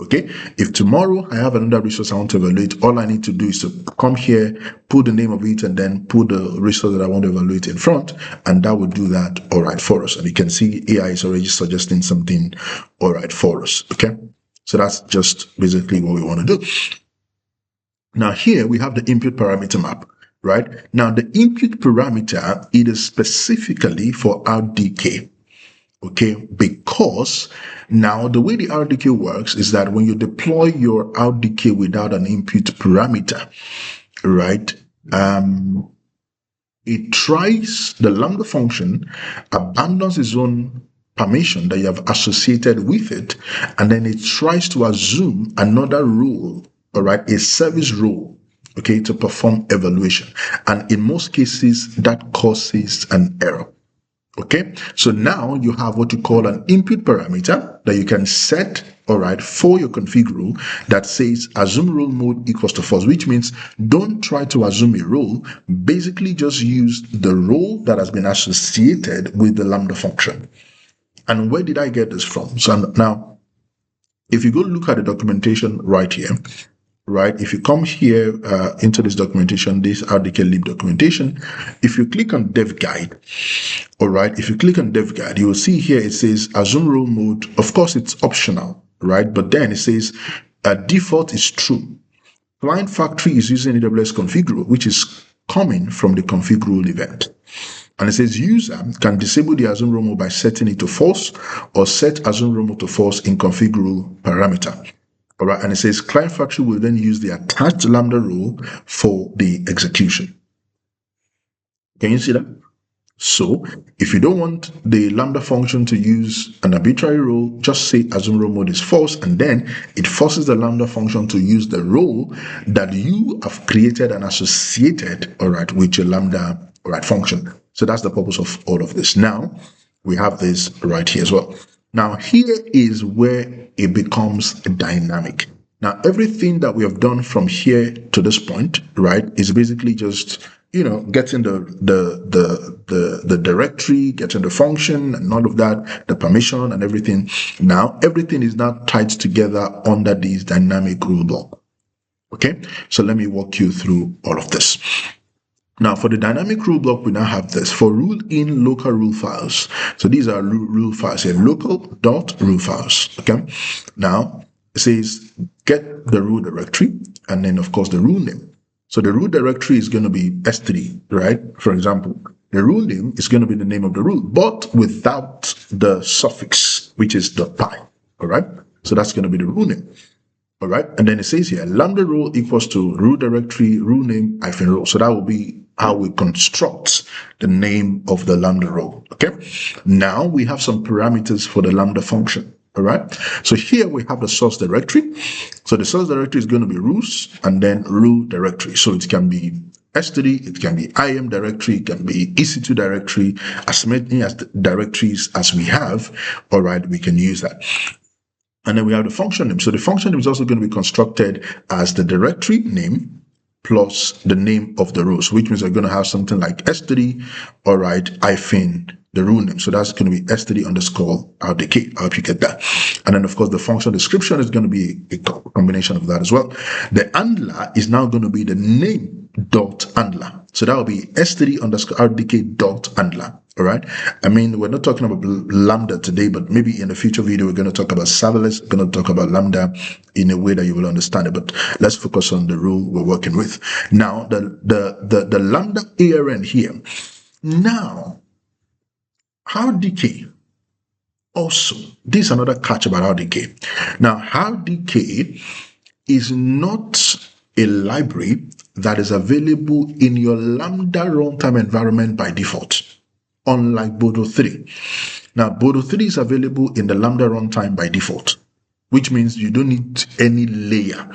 Okay, if tomorrow I have another resource I want to evaluate, all I need to do is to come here, put the name of it, and then put the resource that I want to evaluate in front, and that will do that all right for us. And you can see AI is already suggesting something all right for us. Okay, so that's just basically what we want to do. Now here we have the input parameter map, right? Now the input parameter, it is specifically for RDK, okay? Because now the way the RDK works is that when you deploy your RDK without an input parameter, right? It tries, the Lambda function abandons its own permission that you have associated with it, and then it tries to assume another role, all right, a service role, okay, to perform evaluation. And in most cases, that causes an error. Okay, so now you have what you call an input parameter that you can set, all right, for your config rule that says assume role mode equals to false, which means don't try to assume a role. Basically, just use the role that has been associated with the Lambda function. And where did I get this from? So now, if you go look at the documentation right here, right? If you come here into this documentation, this RDK lib documentation, if you click on dev guide, all right, if you click on dev guide, you will see here it says assume role mode. Of course, it's optional, right? But then it says default is true. Client factory is using AWS config rule, which is coming from the config rule event. And it says user can disable the assume role mode by setting it to false or set assume role mode to false in config rule parameter. All right, and it says client factory will then use the attached Lambda rule for the execution. Can you see that? So if you don't want the Lambda function to use an arbitrary role, just say assume role mode is false, and then it forces the Lambda function to use the role that you have created and associated, all right, with your Lambda, all right, function. So that's the purpose of all of this. Now we have this right here as well. Now here is where it becomes dynamic. Now everything that we have done from here to this point, right, is basically just getting the directory, getting the function and all of that, the permission and everything. Now everything is now tied together under this dynamic rule block. Okay, so let me walk you through all of this. Now, for the dynamic rule block, we now have this for rule in local rule files. So these are rule files here, local.rule files. Okay. Now it says get the rule directory and then of course the rule name. So the rule directory is going to be S3, right? For example, the rule name is going to be the name of the rule, but without the suffix, which is .py. All right. So that's going to be the rule name. All right. And then it says here, lambda rule equals to rule directory, rule name, -rule. So that will be how we construct the name of the lambda rule. Okay. Now we have some parameters for the lambda function. All right. So here we have the source directory. So the source directory is going to be rules and then rule directory. So it can be S3, it can be IAM directory, it can be EC2 directory, as many as directories as we have. All right. We can use that. And then we have the function name. So the function name is also going to be constructed as the directory name plus the name of the rows, which means we're going to have something like S3, all right, hyphen the rule name. So that's going to be S3 underscore RDK. I hope you get that. And then, of course, the function description is going to be a combination of that as well. The handler is now going to be the name dot handler. So that will be S3 underscore RDK dot handler. All right. I mean, we're not talking about Lambda today, but maybe in a future video, we're going to talk about serverless, we're going to talk about Lambda in a way that you will understand it. But let's focus on the rule we're working with. Now, the Lambda ARN here. Now, RDK also, this is another catch about RDK. Now, RDK is not a library that is available in your Lambda runtime environment by default, unlike Boto3. Now, Boto3 is available in the Lambda runtime by default, which means you don't need any layer,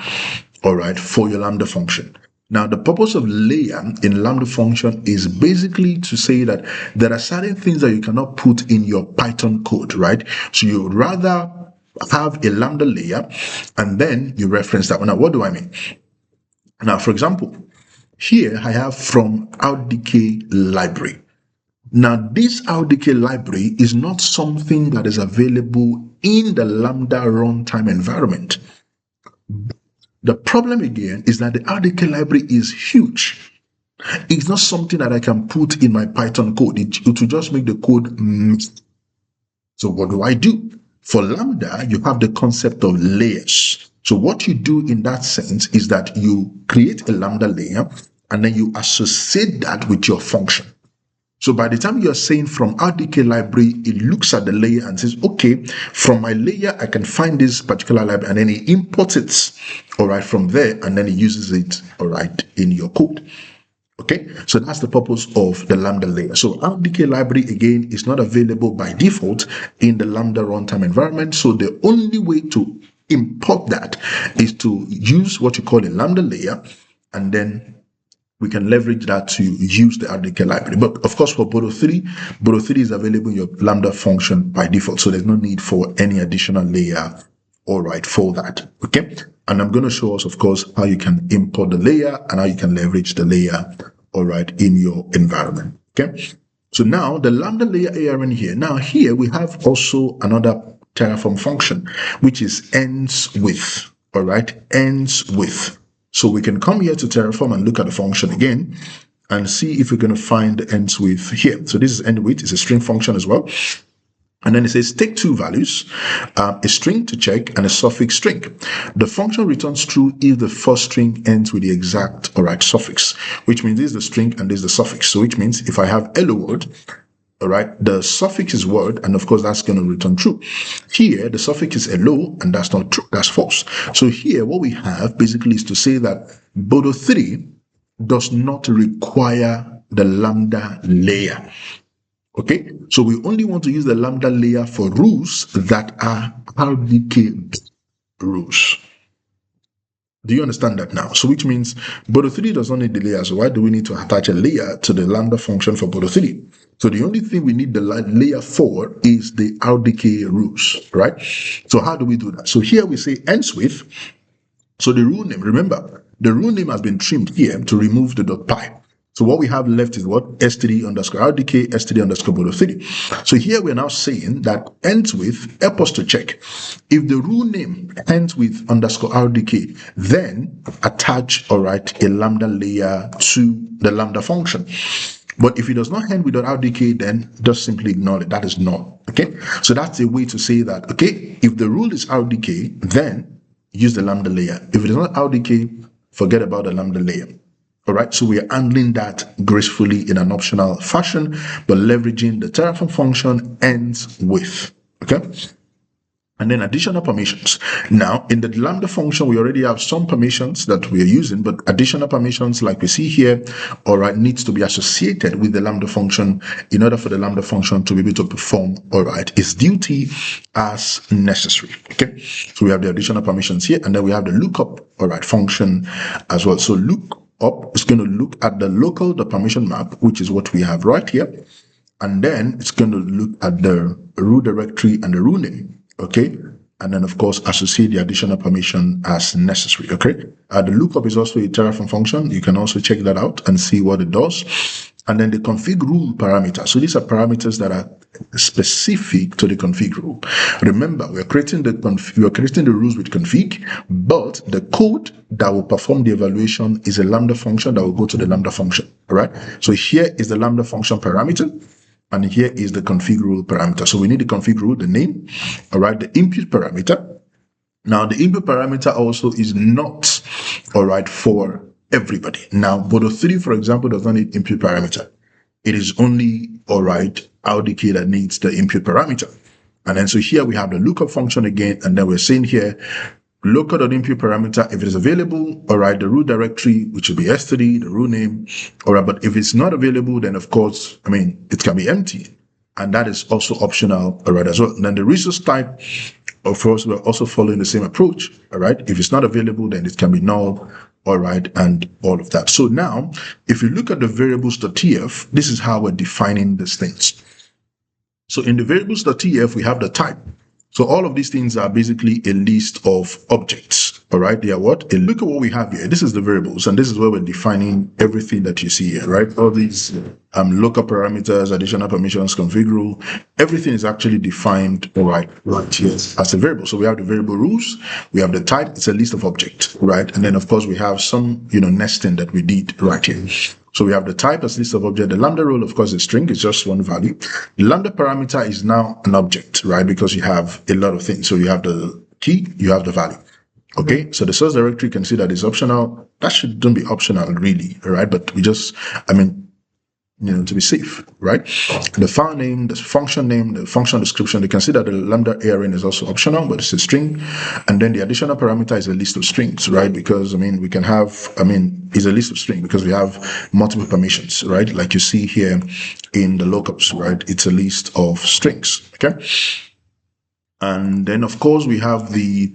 all right, for your Lambda function. Now, the purpose of layer in Lambda function is basically to say that there are certain things that you cannot put in your Python code, right? So you would rather have a Lambda layer and then you reference that one. Now, what do I mean? Now, for example, here I have from RDK library. Now, this RDK library is not something that is available in the Lambda runtime environment. The problem again is that the RDK library is huge. It's not something that I can put in my Python code. It will just make the code messed. So what do I do? For Lambda, you have the concept of layers. So what you do in that sense is that you create a Lambda layer and then you associate that with your function. So by the time you're saying from RDK library, it looks at the layer and says, okay, from my layer, I can find this particular library, and then it imports it, all right, from there, and then it uses it, all right, in your code. Okay, so that's the purpose of the Lambda layer. So RDK library, again, is not available by default in the Lambda runtime environment. So the only way to import that is to use what you call a Lambda layer, and then we can leverage that to use the RDK library. But of course, for Boto3 is available in your Lambda function by default. So there's no need for any additional layer, all right, for that. Okay. And I'm going to show us, of course, how you can import the layer and how you can leverage the layer, all right, in your environment. Okay. So now the Lambda layer ARN here. Now here we have also another Terraform function, which is ends with, all right, ends with. So we can come here to Terraform and look at the function again and see if we're going to find the ends with here. So this is end with, it's a string function as well. And then it says take two values, a string to check and a suffix string. The function returns true if the first string ends with the exact, all right, suffix, which means this is the string and this is the suffix. So which means if I have hello world, all right, the suffix is word, and of course that's going to return true. Here, the suffix is hello, and that's not true, that's false. So here, what we have basically is to say that Boto3 does not require the Lambda layer. Okay, so we only want to use the Lambda layer for rules that are RDK rules. Do you understand that now? So which means Boto3 does not need the layer. So why do we need to attach a layer to the Lambda function for Boto3? So the only thing we need the layer for is the RDK rules, right? So how do we do that? So here we say ends with. So the rule name, remember, the rule name has been trimmed here to remove the .py. So what we have left is what? S3 underscore RDK, S3 underscore Boto3. So here we're now saying that ends with, help us to check. If the rule name ends with underscore RDK, then attach, all right, a Lambda layer to the Lambda function. But if it does not end with .rdk, then just simply ignore it. That is null. Okay? So that's a way to say that, okay, if the rule is RDK, then use the Lambda layer. If it is not RDK, forget about the Lambda layer. All right, so we are handling that gracefully in an optional fashion, but leveraging the Terraform function ends with. Okay? And then additional permissions. Now, in the Lambda function, we already have some permissions that we are using, but additional permissions, like we see here, all right, needs to be associated with the Lambda function in order for the Lambda function to be able to perform, all right, its duty as necessary. Okay, so we have the additional permissions here, and then we have the lookup, all right, function as well. So lookup is going to look at the local, the permission map, which is what we have right here, and then it's going to look at the root directory and the rule name. Okay, and then of course associate the additional permission as necessary. Okay, the lookup is also a Terraform function. You can also check that out and see what it does. And then the config rule parameter. So these are parameters that are specific to the config rule. Remember, we are creating the rules with config, but the code that will perform the evaluation is a Lambda function that will go to the Lambda function. All right. So here is the Lambda function parameter. And here is the config rule parameter. So we need the config rule, the name, all right, the input parameter. Now, the input parameter also is not, all right, for everybody. Now, Boto3, for example, does not need input parameter. It is only, all right, RDK that needs the input parameter. And then so here we have the lookup function again, and then we're saying here, local.input parameter, if it is available, all right, the root directory, which will be S3, the root name, all right, but if it's not available, then of course, I mean, it can be empty, and that is also optional, all right, as well. And then the resource type, of course, we're also following the same approach, all right. If it's not available, then it can be null, all right, and all of that. So now, if you look at the variables.tf, this is how we're defining these things. So in the variables.tf, we have the type. So all of these things are basically a list of objects, all right? They are what? Look at what we have here. This is the variables, and this is where we're defining everything that you see here, right? All these local parameters, additional permissions, config rule, everything is actually defined, all right here as a variable. So we have the variable rules, we have the type, it's a list of objects, right? And then of course we have some, nesting that we did right here. So we have the type as list of object. The Lambda role, of course, is string. It's just one value. The Lambda parameter is now an object, right? Because you have a lot of things. So you have the key, you have the value. Okay. So the source directory, you can see that is optional. That shouldn't be optional, really, right? But we just, to be safe, right? The file name, the function name, the function description, you can see that the Lambda ARN is also optional, but it's a string. And then the additional parameter is a list of strings, right? Because, we can have, it's a list of strings because we have multiple permissions, right? Like you see here in the lookups, right? It's a list of strings, okay? And then, of course, we have the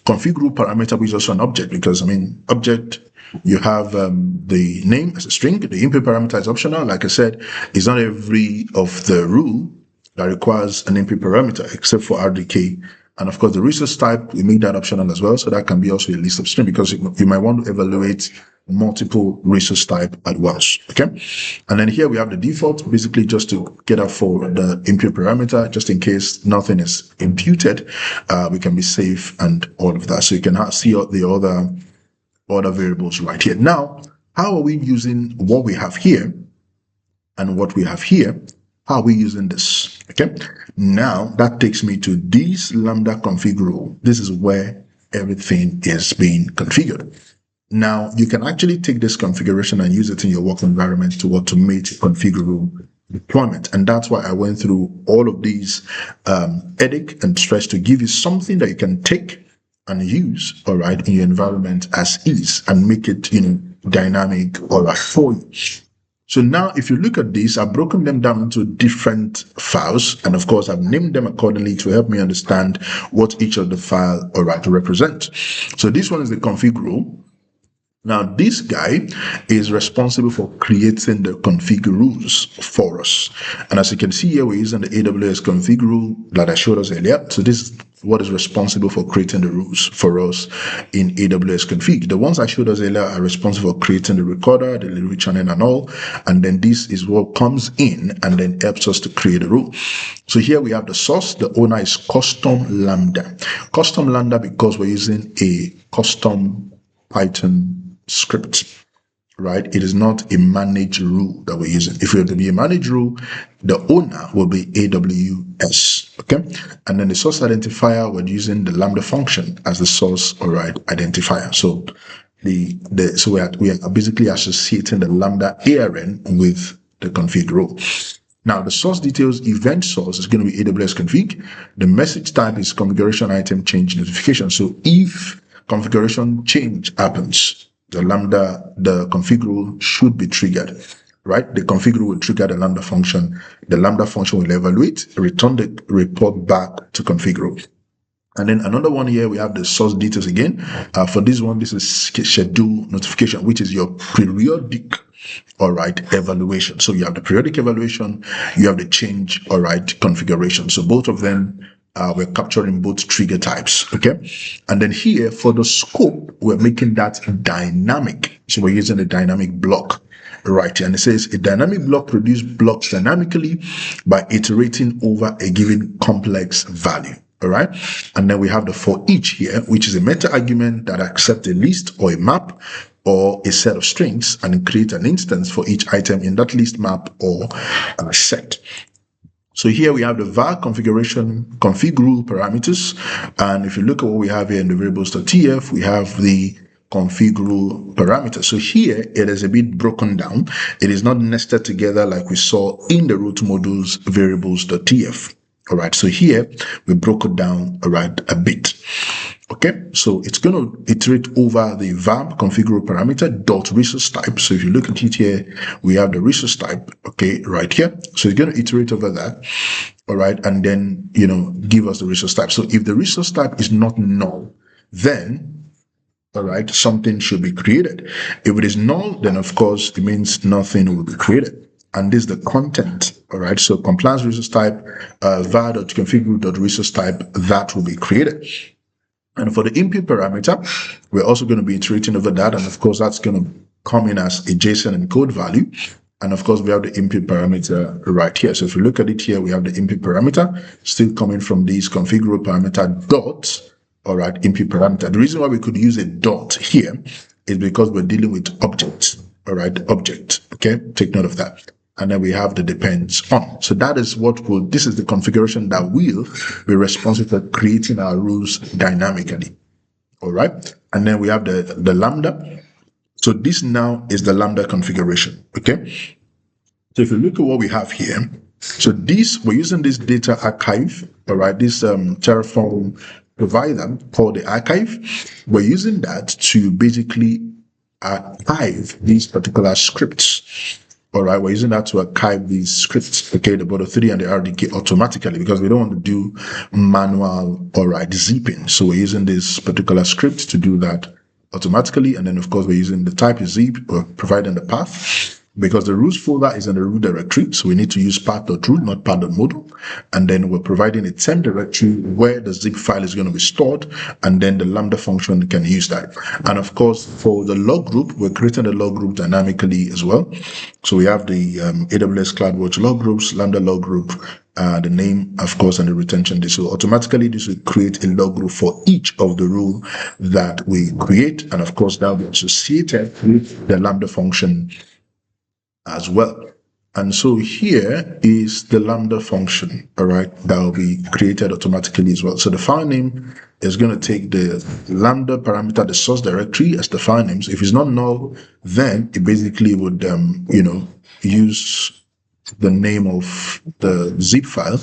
config rule parameter, which is also an object because, object, you have the name as a string. The input parameter is optional. Like I said, it's not every of the rule that requires an input parameter except for RDK. And of course, the resource type, we make that optional as well. So that can be also a list of string because you might want to evaluate multiple resource type at once. Okay. And then here we have the default, basically just to get up for the input parameter, just in case nothing is imputed, we can be safe and all of that. So you can see the other variables right here. Now, how are we using what we have here and what we have here? How are we using this? Okay. Now that takes me to this Lambda config rule. This is where everything is being configured. Now you can actually take this configuration and use it in your work environment to automate config rule deployment. And that's why I went through all of these headache and stress to give you something that you can take and use, all right, in your environment as is and make it, dynamic, all right, for you. So now if you look at this, I've broken them down into different files, and of course I've named them accordingly to help me understand what each of the file represent. So this one is the config rule. Now, this guy is responsible for creating the config rules for us. And as you can see here, we're using the AWS config rule that I showed us earlier. So this is what is responsible for creating the rules for us in AWS config. The ones I showed us earlier are responsible for creating the recorder, the delivery channel and all. And then this is what comes in and then helps us to create a rule. So here we have the source. The owner is custom Lambda. Custom Lambda because we're using a custom Python script, right? It is not a managed rule that we're using. If we have to be a managed rule, the owner will be AWS, okay? And then the source identifier, we're using the Lambda function as the source, identifier. So we are basically associating the Lambda ARN with the config rule. Now, the source details event source is going to be AWS config. The message type is configuration item change notification. So if configuration change happens, the config rule should be triggered, right? The config rule will trigger the Lambda function. The Lambda function will evaluate, return the report back to config rule. And then another one here, we have the source details again. For this one, this is schedule notification, which is your periodic, evaluation. So you have the periodic evaluation, you have the change, configuration. So both of them, we're capturing both trigger types, okay? And then here, for the scope, we're making that dynamic. So we're using a dynamic block, right? And it says a dynamic block produces blocks dynamically by iterating over a given complex value. All right. And then we have the for each here, which is a meta argument that accepts a list or a map or a set of strings and create an instance for each item in that list, map, or set. So here we have the var configuration config rule parameters. And if you look at what we have here in the variables.tf, we have the config rule parameter. So here it is a bit broken down. It is not nested together like we saw in the root modules variables.tf. All right, so here we broke it down, a bit. Okay, so it's going to iterate over the var configure parameter dot resource type. So if you look at it here, we have the resource type, okay, right here. So it's going to iterate over that, all right, and then, give us the resource type. So if the resource type is not null, then, all right, something should be created. If it is null, then of course it means nothing will be created. And this is the content, all right? So compliance resource type, var.configure.resource type, that will be created. And for the input parameter, we're also going to be iterating over that. And of course, that's going to come in as a JSON encode value. And of course, we have the input parameter right here. So if you look at it here, we have the input parameter still coming from this configure parameter dot, all right, input parameter. The reason why we could use a dot here is because we're dealing with objects, all right, object, okay? Take note of that. And then we have the depends on. So that is this is the configuration that will be responsible for creating our rules dynamically. All right. And then we have the Lambda. So this now is the Lambda configuration. Okay. So if you look at what we have here, so we're using this data archive, all right, this Terraform provider called the archive. We're using that to basically archive these particular scripts. All right, we're using that to archive these scripts, okay, the Boto3 and the RDK automatically because we don't want to do manual, zipping. So we're using this particular script to do that automatically. And then, of course, we're using the type is zip, we're providing the path because the root folder is in the root directory. So we need to use path.root, not path.module. And then we're providing a temp directory where the zip file is going to be stored. And then the Lambda function can use that. And of course, for the log group, we're creating the log group dynamically as well. So we have the AWS CloudWatch log groups, Lambda log group, the name, of course, and the retention date. So automatically, this will create a log group for each of the rule that we create. And of course, that will be associated with the Lambda function as well. And so here is the Lambda function, all right, that will be created automatically as well. So the file name is going to take the Lambda parameter, the source directory as the file name. So if it's not null, then it basically would, use the name of the zip file,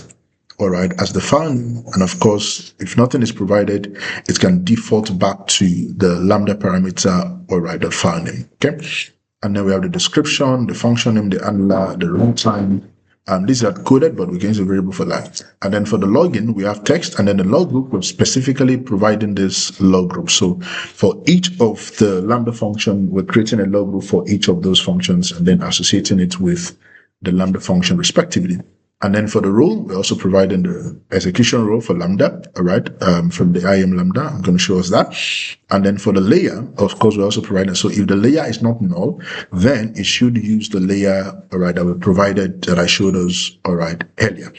all right, as the file name. And of course, if nothing is provided, it can default back to the Lambda parameter, all right, the file name, okay? And then we have the description, the function name, the handler, the runtime. These are coded, but we can use a variable for that. And then for the login, we have text, and then the log group, we're specifically providing this log group. So for each of the Lambda function, we're creating a log group for each of those functions and then associating it with the Lambda function respectively. And then for the role, we're also providing the execution role for Lambda, all right, from the IAM Lambda. I'm going to show us that. And then for the layer, of course, we're also providing. So if the layer is not null, then it should use the layer, all right, that we provided, that I showed us, all right, earlier.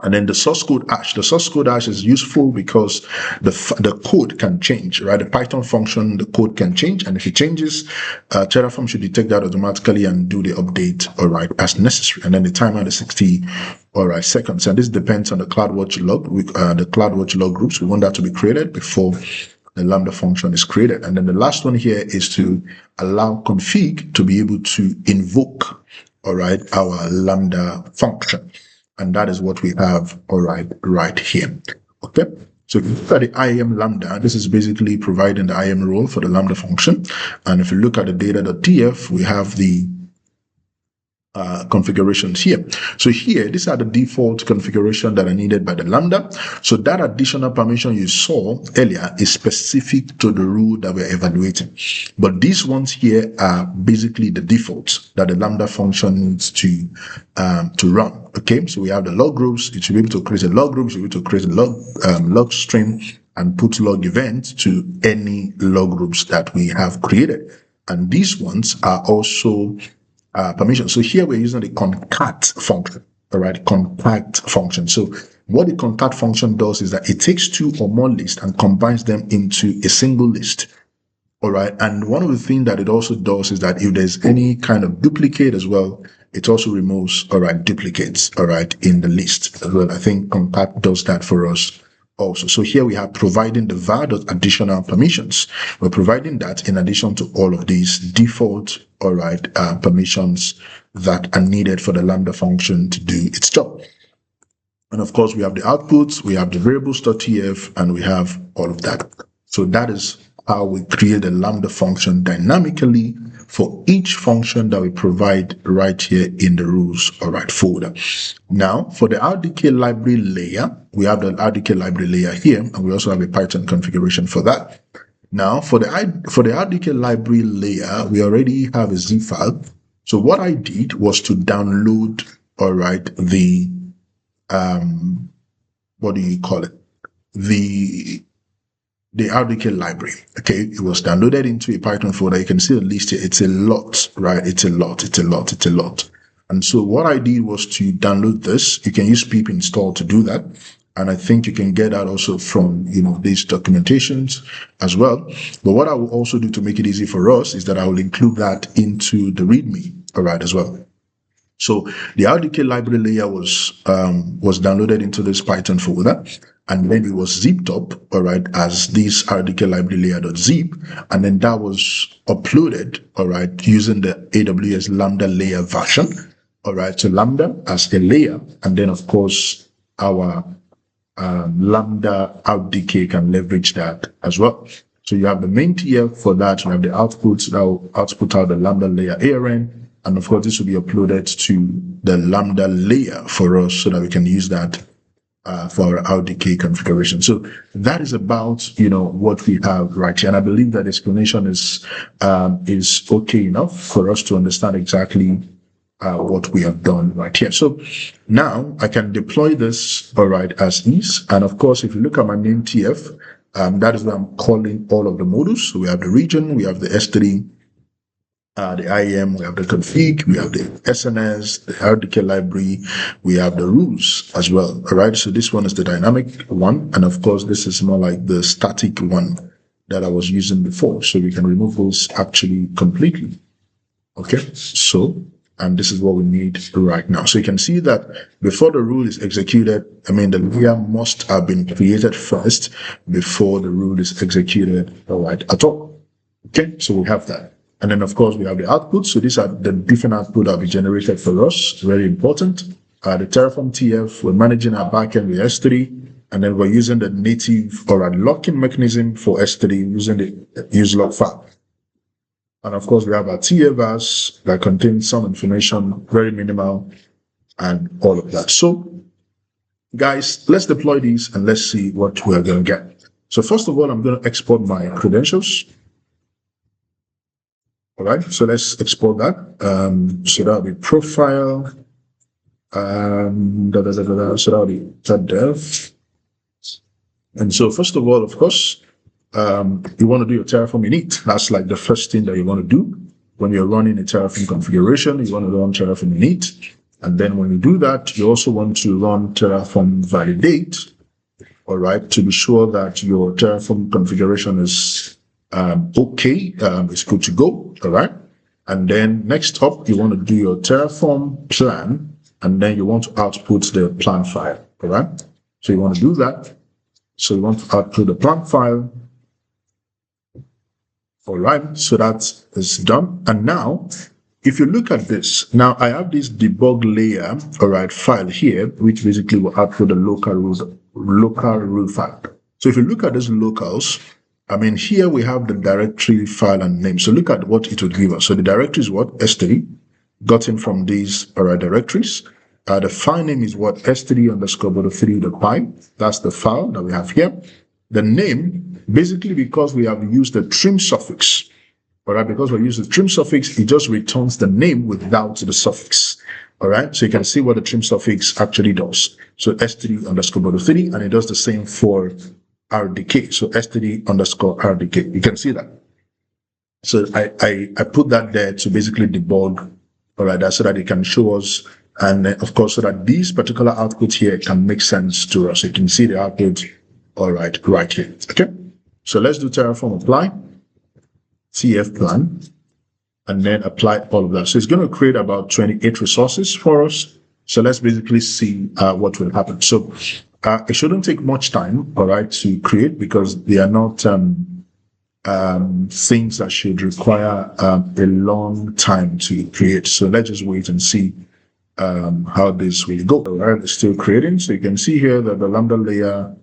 And then the source code hash. The source code hash is useful because the code can change, right? The Python function, the code can change. And if it changes, Terraform should detect that automatically and do the update, all right, as necessary. And then the timer is 60, all right, seconds. And this depends on the CloudWatch log, the CloudWatch log groups. We want that to be created before the Lambda function is created. And then the last one here is to allow config to be able to invoke, all right, our Lambda function. And that is what we have, all right here. Okay. So if you look at the IAM Lambda, this is basically providing the IAM role for the Lambda function. And if you look at the data.tf, we have the configurations here. So here, these are the default configuration that are needed by the Lambda. So that additional permission you saw earlier is specific to the rule that we're evaluating. But these ones here are basically the defaults that the Lambda function needs to run. Okay, so we have the log groups. It should be able to create a log group, it should be able to create a log stream and put log events to any log groups that we have created. And these ones are also permission. So here we're using the concat function, all right, concat function. So what the concat function does is that it takes two or more lists and combines them into a single list, all right. And one of the things that it also does is that if there's any kind of duplicate as well, it also removes, all right, duplicates, all right, in the list as well. I think concat does that for us also. So here we have providing the var additional permissions. We're providing that in addition to all of these default, all right, permissions that are needed for the Lambda function to do its job. And of course, we have the outputs, we have the variables.tf, and we have all of that. So that is how we create the Lambda function dynamically for each function that we provide right here in the rules, all right, folder. Now, for the RDK library layer, we have the RDK library layer here, and we also have a Python configuration for that. Now, for the RDK library layer, we already have a zip file. So what I did was to download, all right, the, what do you call it? The RDK library, okay? It was downloaded into a Python folder. You can see the list here. It's a lot, right? It's a lot. And so what I did was to download this. You can use pip install to do that. And I think you can get that also from, these documentations as well. But what I will also do to make it easy for us is that I will include that into the README, all right, as well. So the RDK library layer was downloaded into this Python folder, and then it was zipped up, all right, as this RDK library layer.zip, and then that was uploaded, all right, using the AWS Lambda layer version, all right, so Lambda as a layer, and then of course our Lambda RDK can leverage that as well. So you have the main TF for that, you have the outputs that will output out the Lambda layer ARN, and of course, this will be uploaded to the Lambda layer for us so that we can use that for our RDK configuration. So that is about, what we have right here. And I believe that explanation is okay enough for us to understand exactly what we have done right here. So now I can deploy this, all right, as is. And of course, if you look at my main TF, that is where I'm calling all of the modules. So we have the region, we have the S3, the IAM, we have the config, we have the SNS, the RDK library, we have the rules as well. All right. So this one is the dynamic one. And of course, this is more like the static one that I was using before. So we can remove those actually completely. Okay. So, and this is what we need right now. So you can see that before the rule is executed, the layer must have been created first before the rule is executed, all right, at all. Okay. So we have that. And then, of course, we have the outputs. So these are the different outputs that will be generated for us. Very important. The Terraform TF, we're managing our backend with S3. And then we're using the native or a locking mechanism for S3 using the use log file. And of course, we have our TFS that contains some information, very minimal, and all of that. So, guys, let's deploy these and let's see what we're going to get. So first of all, I'm going to export my credentials. All right, so let's export that. So that'll be profile. So that'll be dev. And so first of all, of course, you want to do your Terraform init. That's like the first thing that you want to do when you're running a Terraform configuration. You want to run Terraform init. And then when you do that, you also want to run Terraform validate, all right, to be sure that your Terraform configuration is okay, it's good to go, all right? And then next up, you want to do your Terraform plan, and then you want to output the plan file, all right? So you want to do that. So you want to output the plan file, all right? So that is done. And now, if you look at this, now I have this debug layer, all right, file here, which basically will output the local rule file. So if you look at these locals, I mean, here we have the directory file and name. So look at what it will give us. So the directory is what? S3, gotten from these directories. The file name is what? S3_Boto3.py. That's the file that we have here. The name, basically because we have used the trim suffix, all right, because we use the trim suffix, it just returns the name without the suffix. All right, so you can see what the trim suffix actually does. So S3_Boto3, and it does the same for RDK. So S3_RDK. You can see that. So I put that there to basically debug, all right, so that it can show us, and then, of course, so that these particular outputs here can make sense to us. You can see the output, all right here. Okay, so let's do Terraform apply, TF plan, and then apply all of that. So it's going to create about 28 resources for us. So let's basically see what will happen. So it shouldn't take much time, all right, to create, because they are not things that should require a long time to create. So let's just wait and see how this will go. All right, it's still creating. So you can see here that the Lambda layer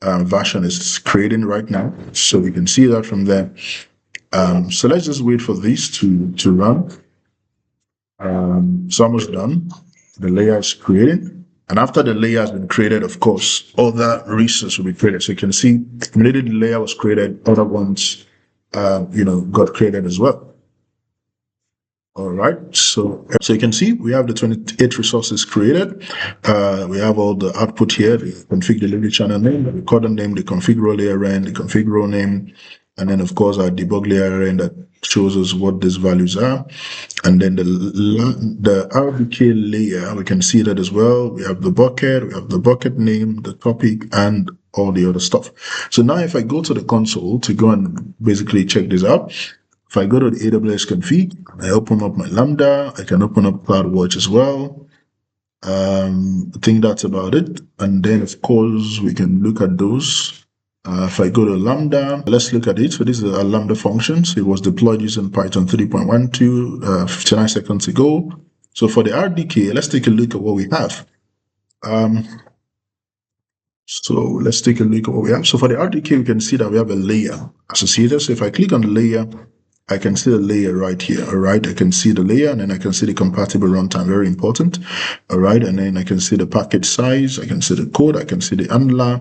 version is creating right now. So you can see that from there. So let's just wait for this to run. It's almost done. The layer is creating. And after the layer has been created, of course, other resources will be created. So you can see immediately the layer was created, other ones, got created as well. All right. So you can see we have the 28 resources created. We have all the output here, the config delivery channel name, the recorder name, the config role layer end, the config role name, and then of course our debug layer end that shows us what these values are. And then the RDK layer, we can see that as well. We have the bucket name, the topic, and all the other stuff. So now if I go to the console to go and basically check this out, if I go to the AWS config, I open up my Lambda, I can open up CloudWatch as well. I think that's about it. And then of course we can look at those. If I go to Lambda, let's look at it. So this is a Lambda function. So it was deployed using Python 3.12 59 seconds ago. So for the RDK, let's take a look at what we have. So let's take a look at what we have. So for the RDK, we can see that we have a layer associated. So if I click on the layer, I can see the layer right here. All right, I can see the layer, and then I can see the compatible runtime, very important. All right, and then I can see the package size, I can see the code, I can see the handler.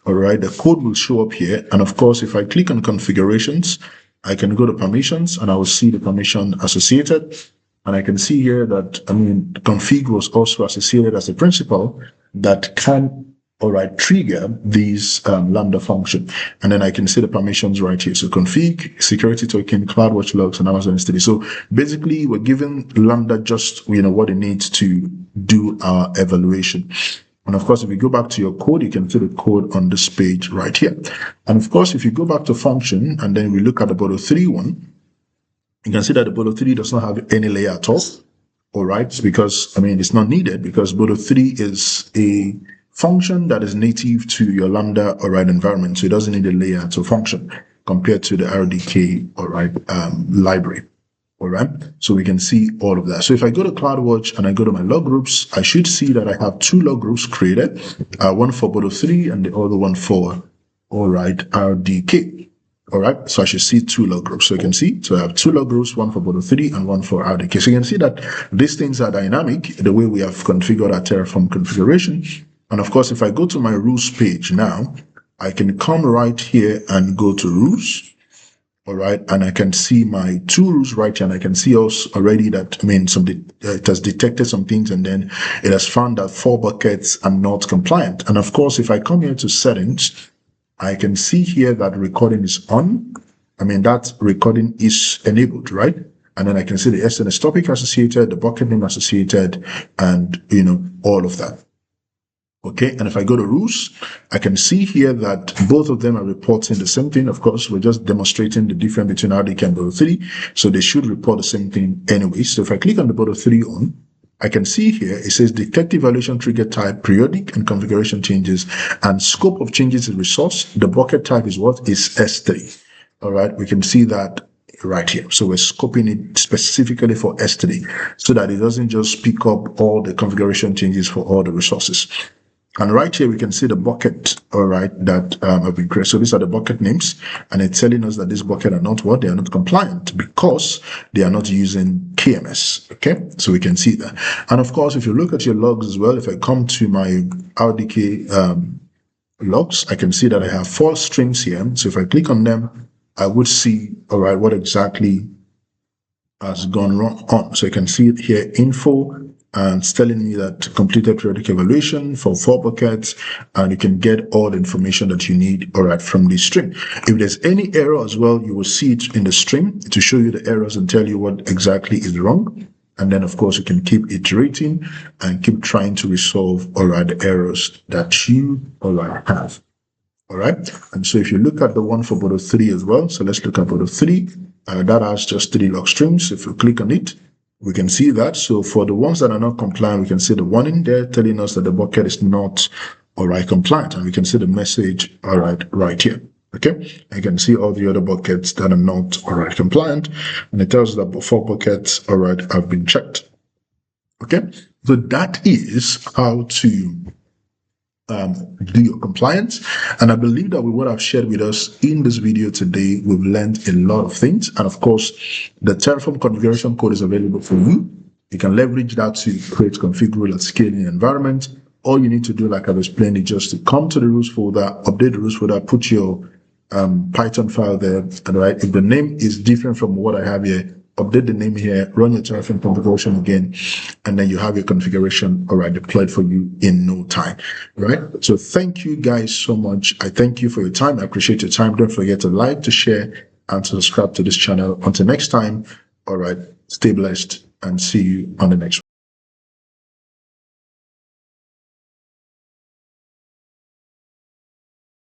All right, the code will show up here. And of course, if I click on configurations, I can go to permissions and I will see the permission associated. And I can see here that, config was also associated as a principal that can, all right, trigger these Lambda function. And then I can see the permissions right here. So config, security token, CloudWatch logs, and Amazon S3. So basically, we're giving Lambda just, what it needs to do our evaluation. And of course, if you go back to your code, you can see the code on this page right here. And of course, if you go back to function, and then we look at the Boto3 one, you can see that the Boto3 does not have any layer at all. All right, because, it's not needed, because Boto3 is a function that is native to your Lambda, all right, environment. So it doesn't need a layer to function compared to the RDK, all right, library. All right, so we can see all of that. So if I go to CloudWatch and I go to my log groups, I should see that I have two log groups created, one for Boto3 and the other one for, all right, RDK. All right, so I should see 2 log groups. So you can see, so I have 2 log groups, one for Boto3 and one for RDK. So you can see that these things are dynamic, the way we have configured our Terraform configuration. And of course, if I go to my rules page now, I can come right here and go to rules. All right, and I can see my 2 rules right here, and I can see also already that, it has detected some things, and then it has found that 4 buckets are not compliant. And of course, if I come here to settings, I can see here that recording is on. That recording is enabled, right? And then I can see the SNS topic associated, the bucket name associated, and, all of that. Okay, and if I go to rules, I can see here that both of them are reporting the same thing. Of course, we're just demonstrating the difference between RDK and Boto3, so they should report the same thing anyway. So if I click on the Boto3 on, I can see here, it says detect evaluation trigger type, periodic and configuration changes, and scope of changes is resource. The bucket type is what? Is S3. All right, we can see that right here. So we're scoping it specifically for S3 so that it doesn't just pick up all the configuration changes for all the resources. And right here, we can see the bucket, all right, that have been created. So these are the bucket names, and it's telling us that this bucket are not what? They are not compliant because they are not using KMS, okay? So we can see that. And of course, if you look at your logs as well, if I come to my RDK logs, I can see that I have 4 streams here. So if I click on them, I would see, all right, what exactly has gone wrong on. So you can see it here, info, and it's telling me that completed periodic evaluation for 4 buckets, and you can get all the information that you need, all right, from this stream. If there's any error as well, you will see it in the stream to show you the errors and tell you what exactly is wrong. And then, of course, you can keep iterating and keep trying to resolve, all right, the errors that you, all right, have. All right. And so if you look at the one for Boto3 as well, so let's look at Boto3. That has just 3 log streams. If you click on it, we can see that. So for the ones that are not compliant, we can see the warning there telling us that the bucket is not, all right, compliant. And we can see the message, all right here. Okay. You can see all the other buckets that are not, all right, compliant. And it tells us that 4 buckets, all right, have been checked. Okay. So that is how to do your compliance. And I believe that with what I've shared with us in this video today, we've learned a lot of things. And of course, the Terraform configuration code is available for you. You can leverage that to create config rule at scale in your environment. All you need to do, like I've explained, is just to come to the rules folder, update the rules folder, put your Python file there. And right, if the name is different from what I have here, update the name here, run your Terraform configuration again, and then you have your configuration, all right, deployed for you in no time, right? So thank you guys so much. I thank you for your time. I appreciate your time. Don't forget to like, to share, and to subscribe to this channel. Until next time, all right, stay blessed and see you on the next one.